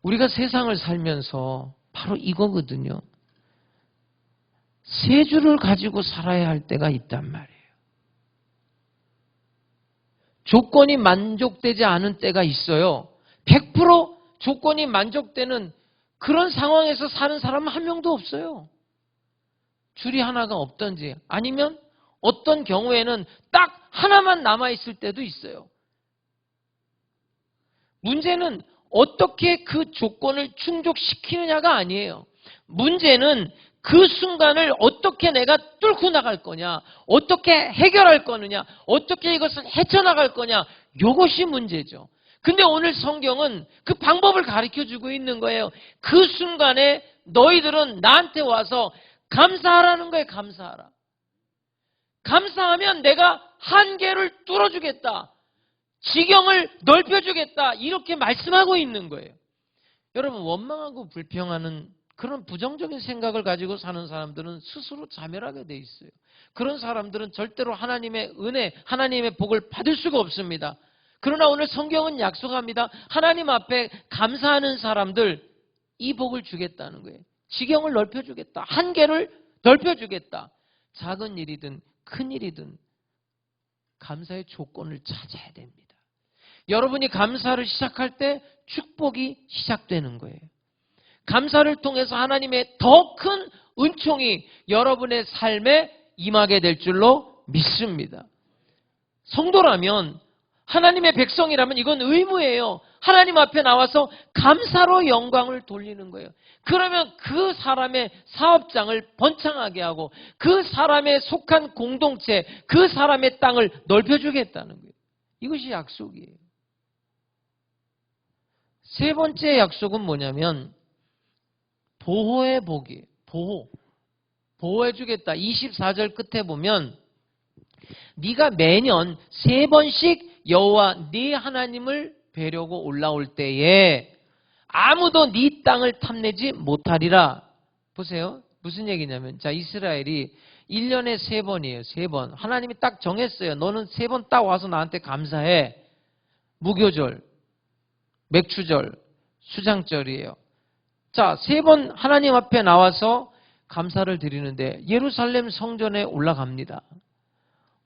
우리가 세상을 살면서 바로 이거거든요. 3줄을 가지고 살아야 할 때가 있단 말이에요. 조건이 만족되지 않은 때가 있어요. 100% 조건이 만족되는 그런 상황에서 사는 사람은 한 명도 없어요. 줄이 하나가 없던지 아니면 어떤 경우에는 딱 하나만 남아있을 때도 있어요. 문제는 어떻게 그 조건을 충족시키느냐가 아니에요. 문제는 그 순간을 어떻게 내가 뚫고 나갈 거냐, 어떻게 해결할 거느냐, 어떻게 이것을 헤쳐나갈 거냐, 이것이 문제죠. 근데 오늘 성경은 그 방법을 가르쳐주고 있는 거예요. 그 순간에 너희들은 나한테 와서 감사하라는 거예요. 감사하라. 감사하면 내가 한계를 뚫어주겠다. 지경을 넓혀주겠다. 이렇게 말씀하고 있는 거예요. 여러분, 원망하고 불평하는 그런 부정적인 생각을 가지고 사는 사람들은 스스로 자멸하게 돼 있어요. 그런 사람들은 절대로 하나님의 은혜, 하나님의 복을 받을 수가 없습니다. 그러나 오늘 성경은 약속합니다. 하나님 앞에 감사하는 사람들 이 복을 주겠다는 거예요. 지경을 넓혀주겠다. 한계를 넓혀주겠다. 작은 일이든 큰 일이든 감사의 조건을 찾아야 됩니다. 여러분이 감사를 시작할 때 축복이 시작되는 거예요. 감사를 통해서 하나님의 더 큰 은총이 여러분의 삶에 임하게 될 줄로 믿습니다. 성도라면, 하나님의 백성이라면 이건 의무예요. 하나님 앞에 나와서 감사로 영광을 돌리는 거예요. 그러면 그 사람의 사업장을 번창하게 하고 그 사람의 속한 공동체, 그 사람의 땅을 넓혀주겠다는 거예요. 이것이 약속이에요. 3번째 약속은 뭐냐면 보호의 복이에요. 보호해주겠다. 24절 끝에 보면 네가 매년 3번씩 여호와 네 하나님을 뵈려고 올라올 때에 아무도 네 땅을 탐내지 못하리라. 보세요. 무슨 얘기냐면, 자, 이스라엘이 1년에 3번이에요. 3번. 하나님이 딱 정했어요. 너는 3번 딱 와서 나한테 감사해. 무교절, 맥추절, 수장절이에요. 자, 3번 하나님 앞에 나와서 감사를 드리는데 예루살렘 성전에 올라갑니다.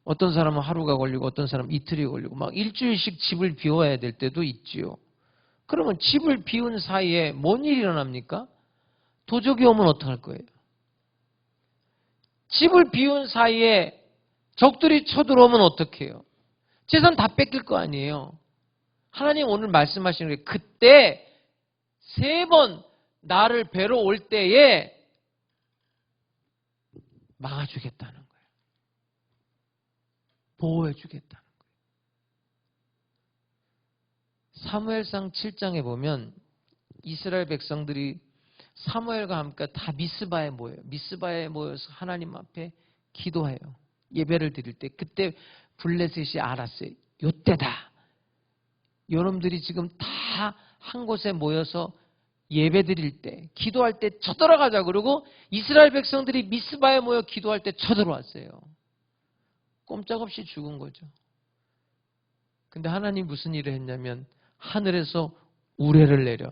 어떤 사람은 하루가 걸리고 어떤 사람은 이틀이 걸리고 막 일주일씩 집을 비워야 될 때도 있지요. 그러면 집을 비운 사이에 뭔 일이 일어납니까? 도적이 오면 어떡할 거예요? 집을 비운 사이에 적들이 쳐들어오면 어떡해요? 재산 다 뺏길 거 아니에요. 하나님 오늘 말씀하시는 게 그때 3번 나를 뵈러 올 때에 막아주겠다는 거예요. 보호해주겠다는 거예요. 사무엘상 7장에 보면 이스라엘 백성들이 사무엘과 함께 다 미스바에 모여요. 미스바에 모여서 하나님 앞에 기도해요. 예배를 드릴 때 그때 블레셋이 알았어요. 요때다. 여러분들이 지금 다 한 곳에 모여서 예배 드릴 때, 기도할 때 쳐들어가자 그러고 이스라엘 백성들이 미스바에 모여 기도할 때 쳐들어왔어요. 꼼짝없이 죽은 거죠. 근데 하나님 무슨 일을 했냐면 하늘에서 우레를 내려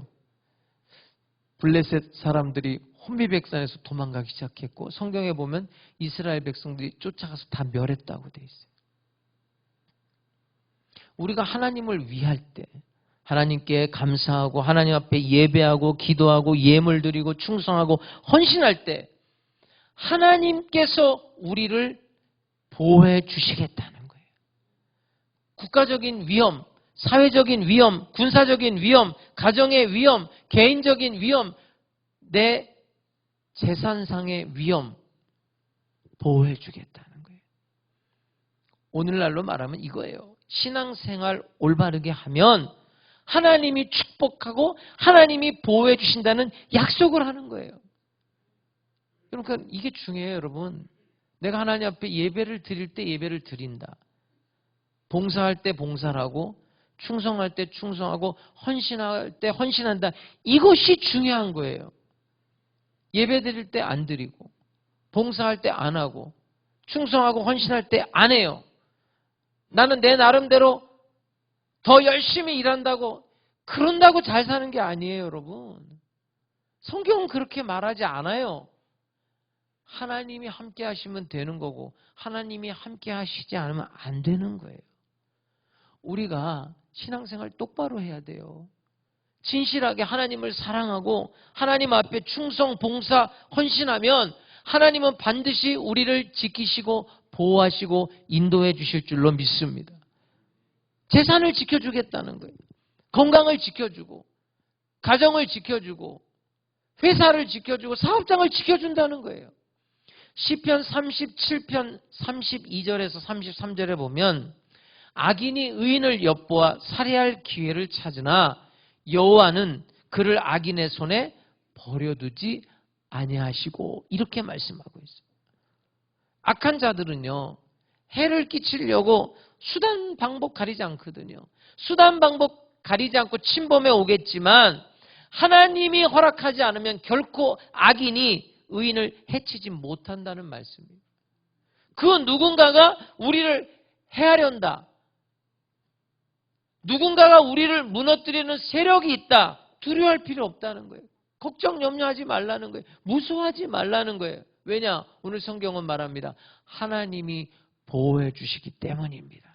블레셋 사람들이 혼비백산에서 도망가기 시작했고 성경에 보면 이스라엘 백성들이 쫓아가서 다 멸했다고 돼 있어요. 우리가 하나님을 위할 때 하나님께 감사하고 하나님 앞에 예배하고 기도하고 예물 드리고 충성하고 헌신할 때 하나님께서 우리를 보호해 주시겠다는 거예요. 국가적인 위험, 사회적인 위험, 군사적인 위험, 가정의 위험, 개인적인 위험, 내 재산상의 위험 보호해 주겠다는 거예요. 오늘날로 말하면 이거예요. 신앙생활 올바르게 하면 하나님이 축복하고 하나님이 보호해 주신다는 약속을 하는 거예요. 그러니까 이게 중요해요, 여러분. 내가 하나님 앞에 예배를 드릴 때 예배를 드린다. 봉사할 때 봉사를 하고 충성할 때 충성하고 헌신할 때 헌신한다. 이것이 중요한 거예요. 예배 드릴 때 안 드리고 봉사할 때 안 하고 충성하고 헌신할 때 안 해요. 나는 내 나름대로 더 열심히 일한다고 그런다고 잘 사는 게 아니에요, 여러분. 성경은 그렇게 말하지 않아요. 하나님이 함께 하시면 되는 거고 하나님이 함께 하시지 않으면 안 되는 거예요. 우리가 신앙생활 똑바로 해야 돼요. 진실하게 하나님을 사랑하고 하나님 앞에 충성, 봉사, 헌신하면 하나님은 반드시 우리를 지키시고 보호하시고 인도해 주실 줄로 믿습니다. 재산을 지켜주겠다는 거예요. 건강을 지켜주고 가정을 지켜주고 회사를 지켜주고 사업장을 지켜준다는 거예요. 시편 37편 32절에서 33절에 보면 악인이 의인을 엿보아 살해할 기회를 찾으나 여호와는 그를 악인의 손에 버려두지 아니하시고 이렇게 말씀하고 있어요. 악한 자들은요 해를 끼치려고 수단 방법 가리지 않거든요. 수단 방법 가리지 않고 침범해 오겠지만 하나님이 허락하지 않으면 결코 악인이 의인을 해치지 못한다는 말씀이에요. 그 누군가가 우리를 해하련다. 누군가가 우리를 무너뜨리는 세력이 있다. 두려워할 필요 없다는 거예요. 걱정 염려하지 말라는 거예요. 무서워하지 말라는 거예요. 왜냐? 오늘 성경은 말합니다. 하나님이 보호해 주시기 때문입니다.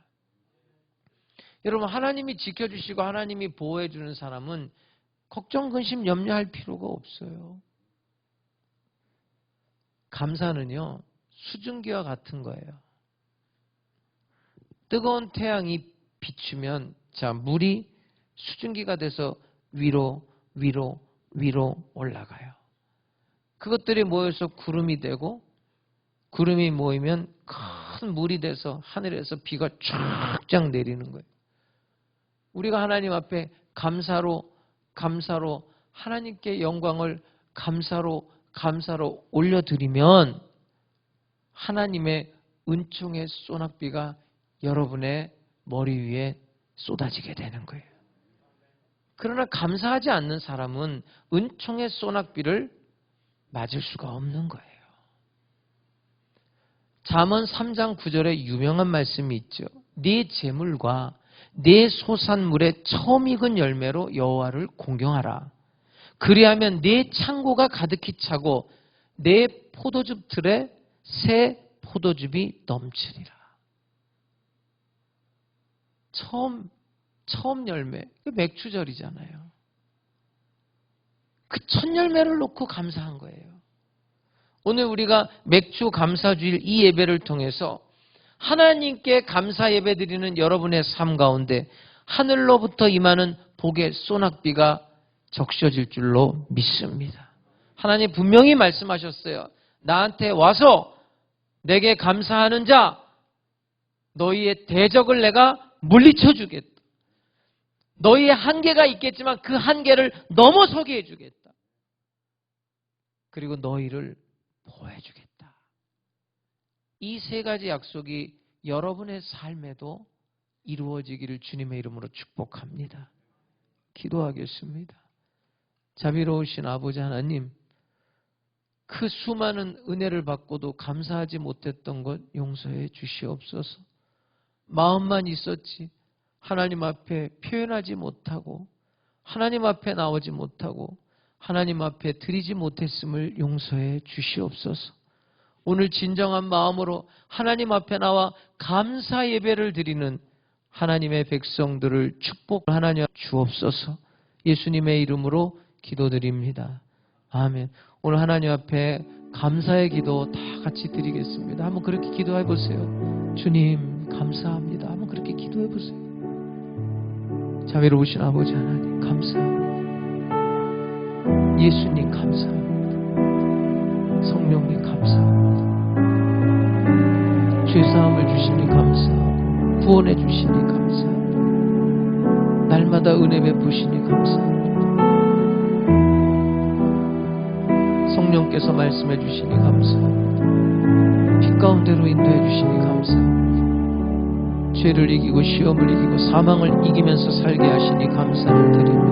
여러분 하나님이 지켜주시고 하나님이 보호해 주는 사람은 걱정, 근심, 염려할 필요가 없어요. 감사는요 수증기와 같은 거예요. 뜨거운 태양이 비추면 자 물이 수증기가 돼서 위로 올라가요. 그것들이 모여서 구름이 되고 구름이 모이면 큰 물이 돼서 하늘에서 비가 쫙쫙 내리는 거예요. 우리가 하나님 앞에 감사로 하나님께 영광을 감사로 올려드리면 하나님의 은총의 소낙비가 여러분의 머리 위에 쏟아지게 되는 거예요. 그러나 감사하지 않는 사람은 은총의 소낙비를 맞을 수가 없는 거예요. 잠언 3장 9절에 유명한 말씀이 있죠. 네 재물과 네 소산물의 처음 익은 열매로 여호와를 공경하라. 그리하면 네 창고가 가득히 차고 네 포도즙 틀에 새 포도즙이 넘치리라. 처음 열매, 맥주절이잖아요. 그 첫 열매를 놓고 감사한 거예요. 오늘 우리가 맥주 감사주일 이 예배를 통해서 하나님께 감사 예배 드리는 여러분의 삶 가운데 하늘로부터 임하는 복의 소낙비가 적셔질 줄로 믿습니다. 하나님 분명히 말씀하셨어요. 나한테 와서 내게 감사하는 자 너희의 대적을 내가 물리쳐 주겠다. 너희의 한계가 있겠지만 그 한계를 넘어서게 해주겠다. 그리고 너희를 보호해 주겠다. 이 세 가지 약속이 여러분의 삶에도 이루어지기를 주님의 이름으로 축복합니다. 기도하겠습니다. 자비로우신 아버지 하나님, 그 수많은 은혜를 받고도 감사하지 못했던 것 용서해 주시옵소서. 마음만 있었지 하나님 앞에 표현하지 못하고 하나님 앞에 나오지 못하고 하나님 앞에 드리지 못했음을 용서해 주시옵소서. 오늘 진정한 마음으로 하나님 앞에 나와 감사 예배를 드리는 하나님의 백성들을 축복하나님 주옵소서. 예수님의 이름으로 기도드립니다. 아멘. 오늘 하나님 앞에 감사의 기도 다 같이 드리겠습니다. 한번 그렇게 기도해 보세요. 주님 감사합니다. 한번 그렇게 기도해 보세요. 자비로우신 아버지 하나님 감사합니다. 예수님 감사합니다. 성령님 감사합니다. 죄사함을 주시니 감사합니다. 구원해 주시니 감사합니다. 날마다 은혜 베푸시니 감사합니다. 성령께서 말씀해 주시니 감사합니다. 빛 가운데로 인도해 주시니 감사합니다. 죄를 이기고 시험을 이기고 사망을 이기면서 살게 하시니 감사를 드립니다.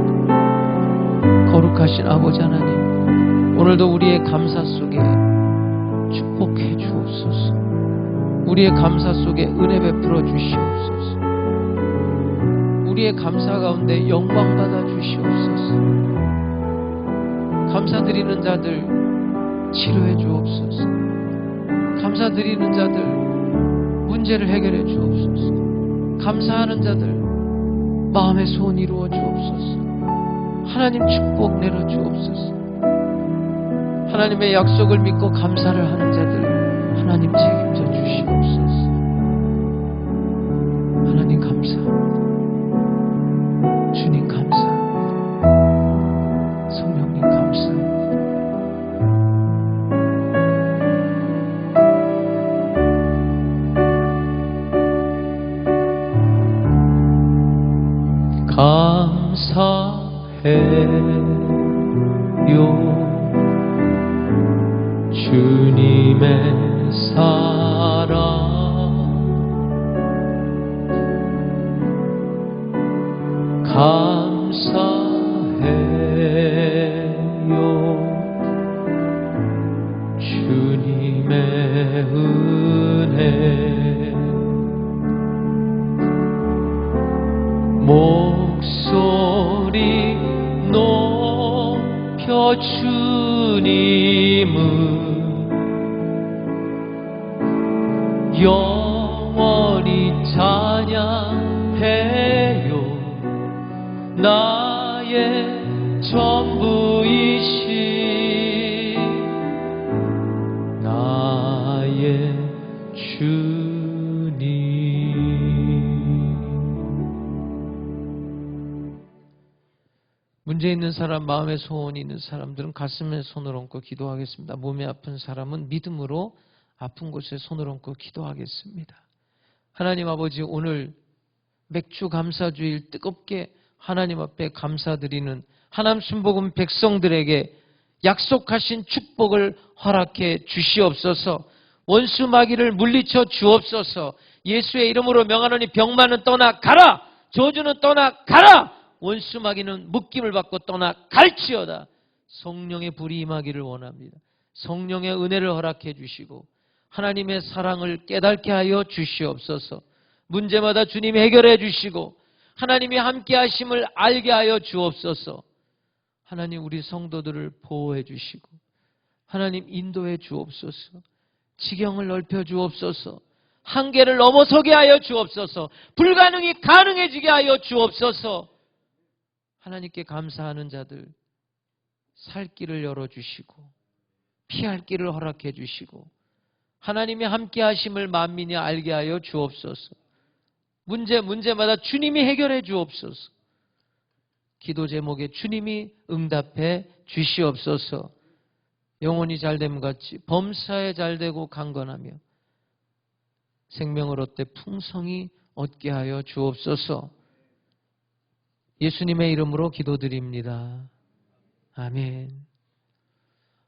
거룩하신 아버지 하나님, 오늘도 우리의 감사 속에 축복해 주옵소서. 우리의 감사 속에 은혜 베풀어 주시옵소서. 우리의 감사 가운데 영광 받아 주시옵소서. 감사드리는 자들 치료해 주옵소서. 감사드리는 자들 문제를 해결해 주옵소서. 감사하는 자들 마음의 소원 이루어 주옵소서. 하나님 축복 내려 주옵소서. 하나님의 약속을 믿고 감사를 하는 자들 하나님 책임져 주시옵소서. 하나님 감사합니다. 주님 감사합니다. 성령님 감사합니다. 감사해요 주님의 사랑 감사해요 주님의 은혜 목소리 높여 주님을 영원히 찬양해요 나의 전부이신 나의 주님. 문제 있는 사람, 마음에 소원이 있는 사람들은 가슴에 손을 얹고 기도하겠습니다. 몸이 아픈 사람은 믿음으로 아픈 곳에 손을 얹고 기도하겠습니다. 하나님 아버지, 오늘 맥주 감사주일 뜨겁게 하나님 앞에 감사드리는 하나님 순복음 백성들에게 약속하신 축복을 허락해 주시옵소서. 원수 마귀를 물리쳐 주옵소서. 예수의 이름으로 명하노니 병만은 떠나가라, 저주는 떠나가라, 원수 마귀는 묶임을 받고 떠나갈지어다. 성령의 불이 임하기를 원합니다. 성령의 은혜를 허락해 주시고 하나님의 사랑을 깨닫게 하여 주시옵소서. 문제마다 주님이 해결해 주시고 하나님이 함께 하심을 알게 하여 주옵소서. 하나님, 우리 성도들을 보호해 주시고 하나님 인도해 주옵소서. 지경을 넓혀 주옵소서. 한계를 넘어서게 하여 주옵소서. 불가능이 가능해지게 하여 주옵소서. 하나님께 감사하는 자들 살 길을 열어주시고 피할 길을 허락해 주시고 하나님이 함께 하심을 만민이 알게 하여 주옵소서. 문제마다 주님이 해결해 주옵소서. 기도 제목에 주님이 응답해 주시옵소서. 영혼이 잘됨 같이 범사에 잘되고 강건하며 생명을 얻되 풍성히 얻게 하여 주옵소서. 예수님의 이름으로 기도드립니다. 아멘.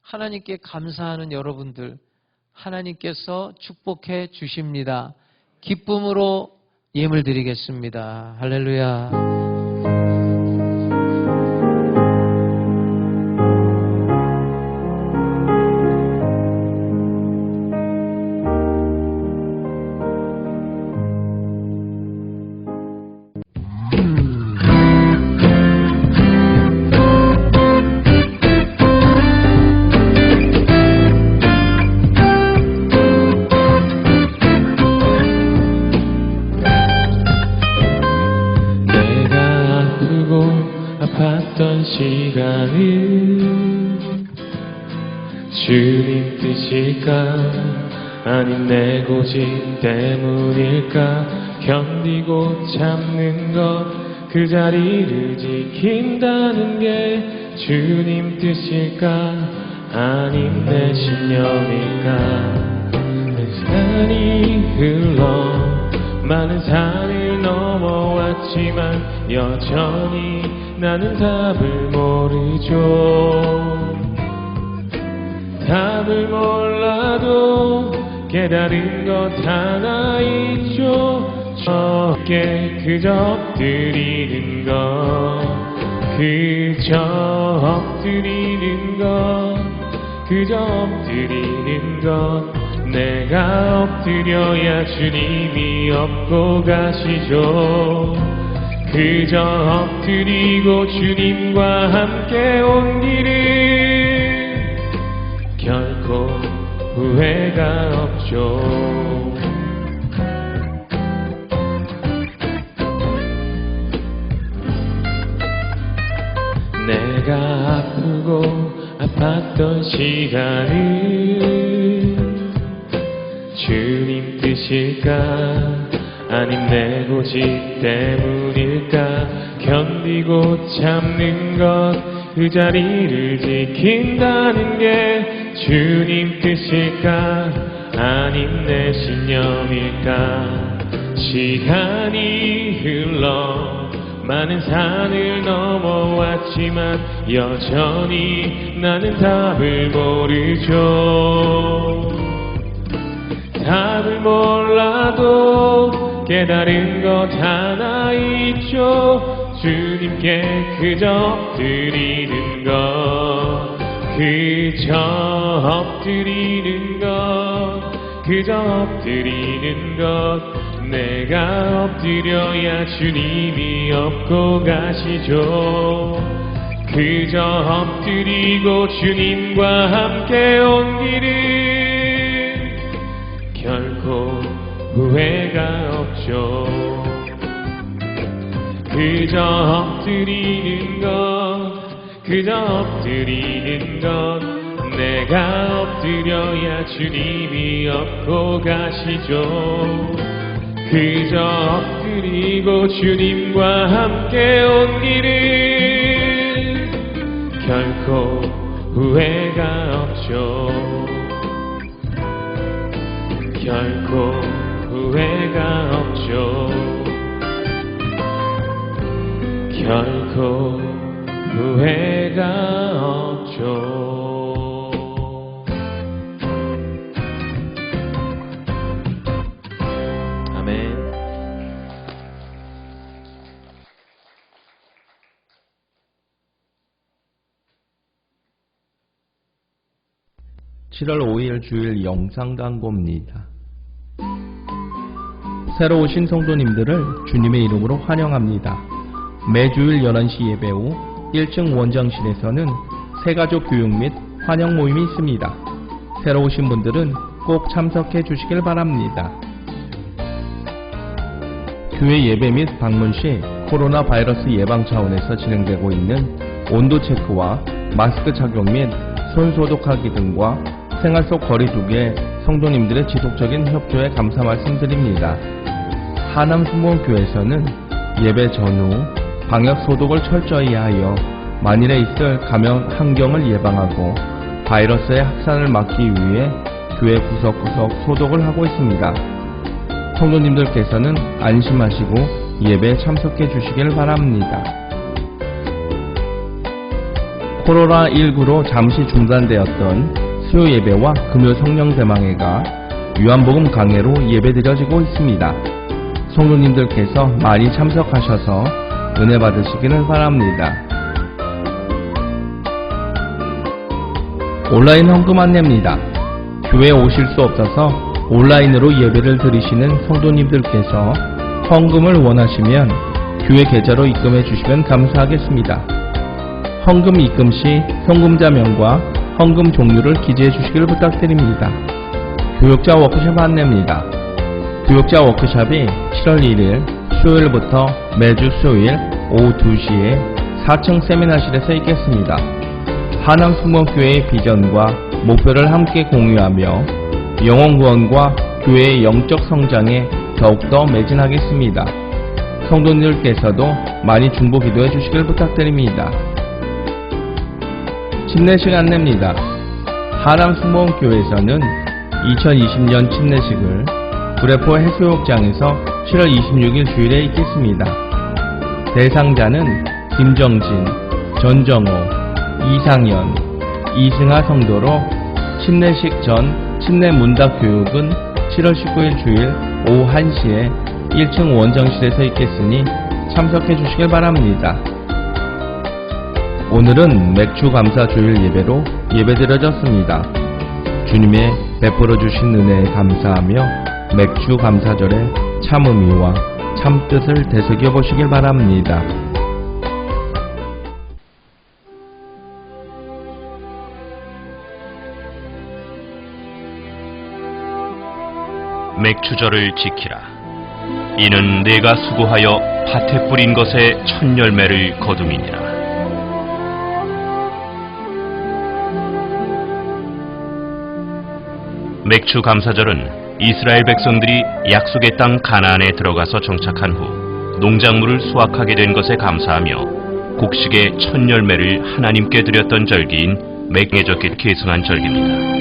하나님께 감사하는 여러분들, 하나님께서 축복해 주십니다. 기쁨으로 예물 드리겠습니다. 할렐루야. 시간을 주님 뜻일까 아님 내 고집 때문일까 견디고 참는 것 그 자리를 지킨다는 게 주님 뜻일까 아님 내 신념일까 시간이 흘러 많은 산을 넘어왔지만 여전히 나는 답을 모르죠. 답을 몰라도 깨달은 것 하나 있죠. 적게 그저 엎드리는 것 그저 엎드리는 것 그저 엎드리는 것 내가 엎드려야 주님이 업고 가시죠. 그저 엎드리고 주님과 함께 온 길은 결코 후회가 없죠. 내가 아프고 아팠던 시간을 주님 뜻일까 아님 내 고집 때문일까 견디고 참는 것 그 자리를 지킨다는 게 주님 뜻일까 아님 내 신념일까 시간이 흘러 많은 산을 넘어왔지만 여전히 나는 답을 모르죠. 답을 몰라도 깨달은 것 하나 있죠. 주님께 그저 엎드리는 것 그저 엎드리는 것 그저 엎드리는 것 내가 엎드려야 주님이 업고 가시죠. 그저 엎드리고 주님과 함께 온 길은 결코 후회가 없죠. 그저 엎드리는 것 그저 엎드리는 것 내가 엎드려야 주님이 업고 가시죠. 그저 엎드리고 주님과 함께 온 길은 결코 후회가 없죠. 결코 후회가 없죠. 결코 후회가 없죠. 아멘. (7월 5일) 주일 영상 광고입니다. 새로 오신 성도님들을 주님의 이름으로 환영합니다. 매주일 11시 예배 후 1층 원장실에서는 새가족 교육 및 환영 모임이 있습니다. 새로 오신 분들은 꼭 참석해 주시길 바랍니다. 교회 예배 및 방문 시 코로나 바이러스 예방 차원에서 진행되고 있는 온도 체크와 마스크 착용 및 손 소독하기 등과 생활 속 거리 두기에 성도님들의 지속적인 협조에 감사 말씀드립니다. 하남수목교회에서는 예배 전후 방역 소독을 철저히 하여 만일에 있을 감염 환경을 예방하고 바이러스의 확산을 막기 위해 교회 구석구석 소독을 하고 있습니다. 성도님들께서는 안심하시고 예배에 참석해 주시길 바랍니다. 코로나19로 잠시 중단되었던 수요 예배와 금요 성령 대망회가 요한복음 강해로 예배드려지고 있습니다. 성도님들께서 많이 참석하셔서 은혜 받으시기를 바랍니다. 온라인 헌금 안내입니다. 교회에 오실 수 없어서 온라인으로 예배를 드리시는 성도님들께서 헌금을 원하시면 교회 계좌로 입금해 주시면 감사하겠습니다. 헌금 입금 시 현금자명과 헌금 종류를 기재해 주시길 부탁드립니다. 교육자 워크숍 안내입니다. 교육자 워크숍이 7월 1일 수요일부터 매주 수요일 오후 2시에 4층 세미나실에서 있겠습니다. 한양승범교회의 비전과 목표를 함께 공유하며 영혼구원과 교회의 영적 성장에 더욱더 매진하겠습니다. 성도님들께서도 많이 중보 기도해 주시길 부탁드립니다. 침례식 안내입니다. 한양승범교회에서는 2020년 침례식을 구례포 해수욕장에서 7월 26일 주일에 있겠습니다. 대상자는 김정진, 전정호, 이상현, 이승하 성도로 침례식 전 침례 문답 교육은 7월 19일 주일 오후 1시에 1층 원정실에서 있겠으니 참석해 주시길 바랍니다. 오늘은 맥주 감사 주일 예배로 예배드려졌습니다. 주님의 베풀어 주신 은혜에 감사하며 맥주 감사절의 참 의미와 참 뜻을 되새겨 보시길 바랍니다. 맥추절을 지키라. 이는 내가 수고하여 밭에 뿌린 것에 첫 열매를 거둠이니라. 맥추 감사절은 이스라엘 백성들이 약속의 땅 가나안에 들어가서 정착한 후 농작물을 수확하게 된 것에 감사하며 곡식의 첫 열매를 하나님께 드렸던 절기인 맥매적에 계승한 절기입니다.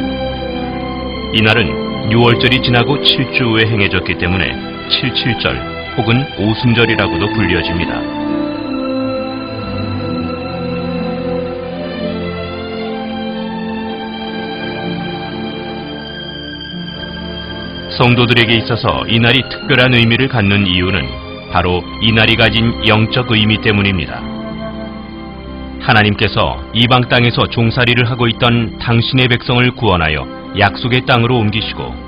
이날은 6월절이 지나고 7주 후에 행해졌기 때문에 77절 혹은 오순절이라고도 불려집니다. 성도들에게 있어서 이날이 특별한 의미를 갖는 이유는 바로 이날이 가진 영적 의미 때문입니다. 하나님께서 이방 땅에서 종살이를 하고 있던 당신의 백성을 구원하여 약속의 땅으로 옮기시고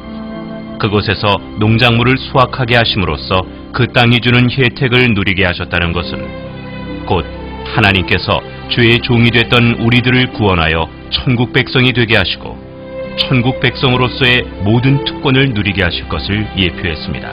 그곳에서 농작물을 수확하게 하심으로써 그 땅이 주는 혜택을 누리게 하셨다는 것은 곧 하나님께서 죄의 종이 됐던 우리들을 구원하여 천국 백성이 되게 하시고 천국 백성으로서의 모든 특권을 누리게 하실 것을 예표했습니다.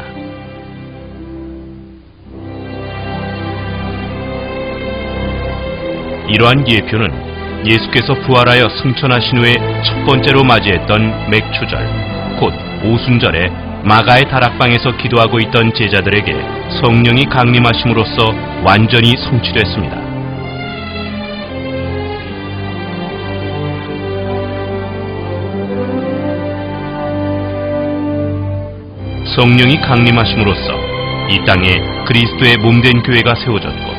이러한 예표는 예수께서 부활하여 승천하신 후에 첫 번째로 맞이했던 맥추절, 곧 오순절에 마가의 다락방에서 기도하고 있던 제자들에게 성령이 강림하심으로써 완전히 성취됐습니다. 성령이 강림하심으로써 이 땅에 그리스도의 몸된 교회가 세워졌고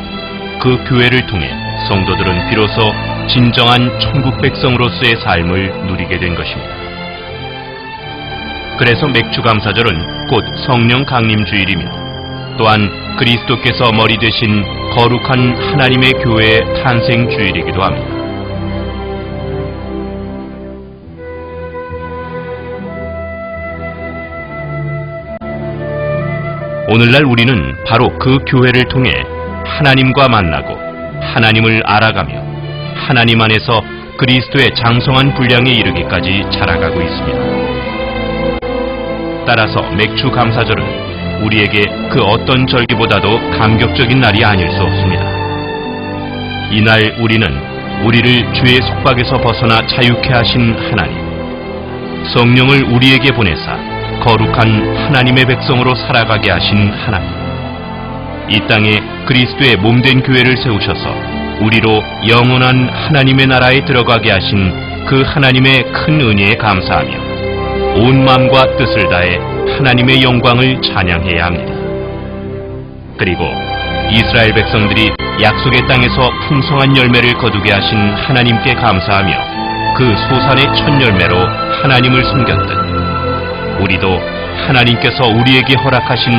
그 교회를 통해 성도들은 비로소 진정한 천국 백성으로서의 삶을 누리게 된 것입니다. 그래서 맥추감사절은 곧 성령 강림 주일이며 또한 그리스도께서 머리 되신 거룩한 하나님의 교회의 탄생 주일이기도 합니다. 오늘날 우리는 바로 그 교회를 통해 하나님과 만나고 하나님을 알아가며 하나님 안에서 그리스도의 장성한 분량에 이르기까지 자라가고 있습니다. 따라서 맥추 감사절은 우리에게 그 어떤 절기보다도 감격적인 날이 아닐 수 없습니다. 이날 우리는 우리를 죄의 속박에서 벗어나 자유케 하신 하나님, 성령을 우리에게 보내사 거룩한 하나님의 백성으로 살아가게 하신 하나님, 이 땅에 그리스도의 몸된 교회를 세우셔서 우리로 영원한 하나님의 나라에 들어가게 하신 그 하나님의 큰 은혜에 감사하며 온 마음과 뜻을 다해 하나님의 영광을 찬양해야 합니다. 그리고 이스라엘 백성들이 약속의 땅에서 풍성한 열매를 거두게 하신 하나님께 감사하며 그 소산의 첫 열매로 하나님을 섬겼듯 우리도 하나님께서 우리에게 허락하신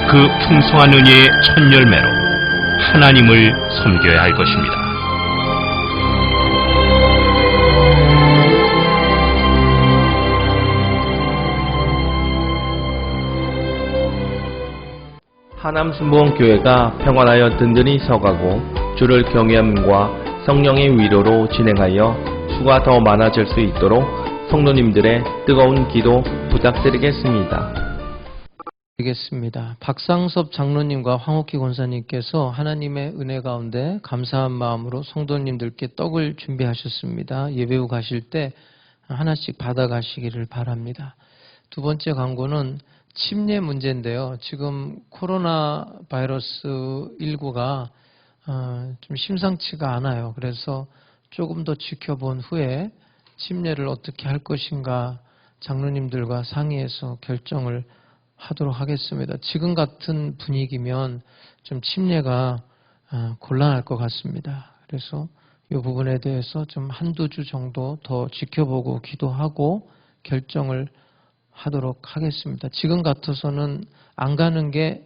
그 풍성한 은혜의 첫 열매로 하나님을 섬겨야 할 것입니다. 하남순복음교회가 평안하여 든든히 서가고 주를 경외함과 성령의 위로로 진행하여 수가 더 많아질 수 있도록 성도님들의 뜨거운 기도 부탁드리겠습니다. 드리겠습니다. 박상섭 장로님과 황옥희 권사님께서 하나님의 은혜 가운데 감사한 마음으로 성도님들께 떡을 준비하셨습니다. 예배 후 가실 때 하나씩 받아가시기를 바랍니다. 두 번째 광고는 침례 문제인데요. 지금 코로나 바이러스 19가 좀 심상치가 않아요. 그래서 조금 더 지켜본 후에 침례를 어떻게 할 것인가 장로님들과 상의해서 결정을 하도록 하겠습니다. 지금 같은 분위기면 좀 침례가 곤란할 것 같습니다. 그래서 이 부분에 대해서 좀 한두 주 정도 더 지켜보고 기도하고 결정을 하도록 하겠습니다. 지금 같아서는 안 가는 게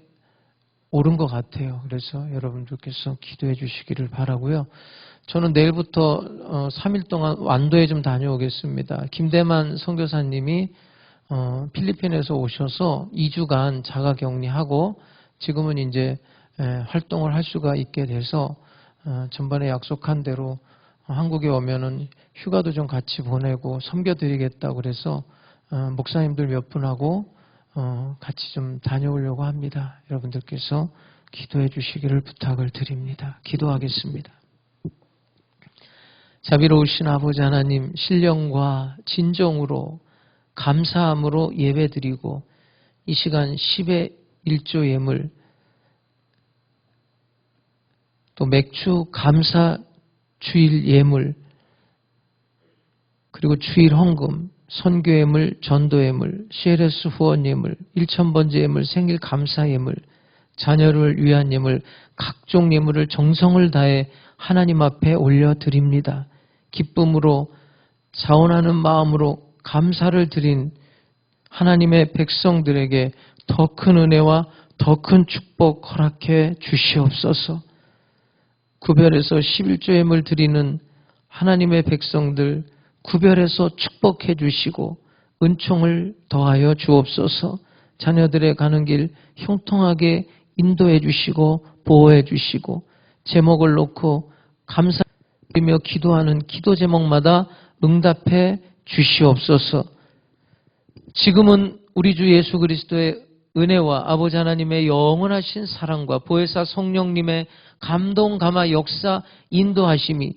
옳은 것 같아요. 그래서 여러분들께서 기도해 주시기를 바라고요. 저는 내일부터 3일 동안 완도에 좀 다녀오겠습니다. 김대만 선교사님이 필리핀에서 오셔서 2주간 자가격리하고 지금은 이제 활동을 할 수가 있게 돼서 전번에 약속한 대로 한국에 오면은 휴가도 좀 같이 보내고 섬겨드리겠다고 그래서 목사님들 몇 분하고 같이 좀 다녀오려고 합니다. 여러분들께서 기도해 주시기를 부탁을 드립니다. 기도하겠습니다. 자비로우신 아버지 하나님, 신령과 진정으로 감사함으로 예배드리고 이 시간 10의 1조 예물 또 맥주 감사 주일 예물 그리고 주일 헌금 선교 예물, 전도 예물, CLS 후원 예물, 1000번째 예물, 생일 감사 예물, 자녀를 위한 예물, 각종 예물을 정성을 다해 하나님 앞에 올려드립니다. 기쁨으로 자원하는 마음으로 감사를 드린 하나님의 백성들에게 더 큰 은혜와 더 큰 축복 허락해 주시옵소서. 구별해서 11조 예물 드리는 하나님의 백성들 구별해서 축복해 주시고 은총을 더하여 주옵소서. 자녀들의 가는 길 형통하게 인도해 주시고 보호해 주시고 제목을 놓고 감사드리며 기도하는 기도 제목마다 응답해 주시옵소서. 지금은 우리 주 예수 그리스도의 은혜와 아버지 하나님의 영원하신 사랑과 보혜사 성령님의 감동 감화 역사 인도하심이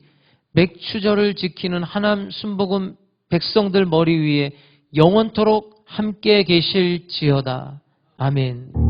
맥추절을 지키는 하남 순복음 백성들 머리 위에 영원토록 함께 계실지어다. 아멘.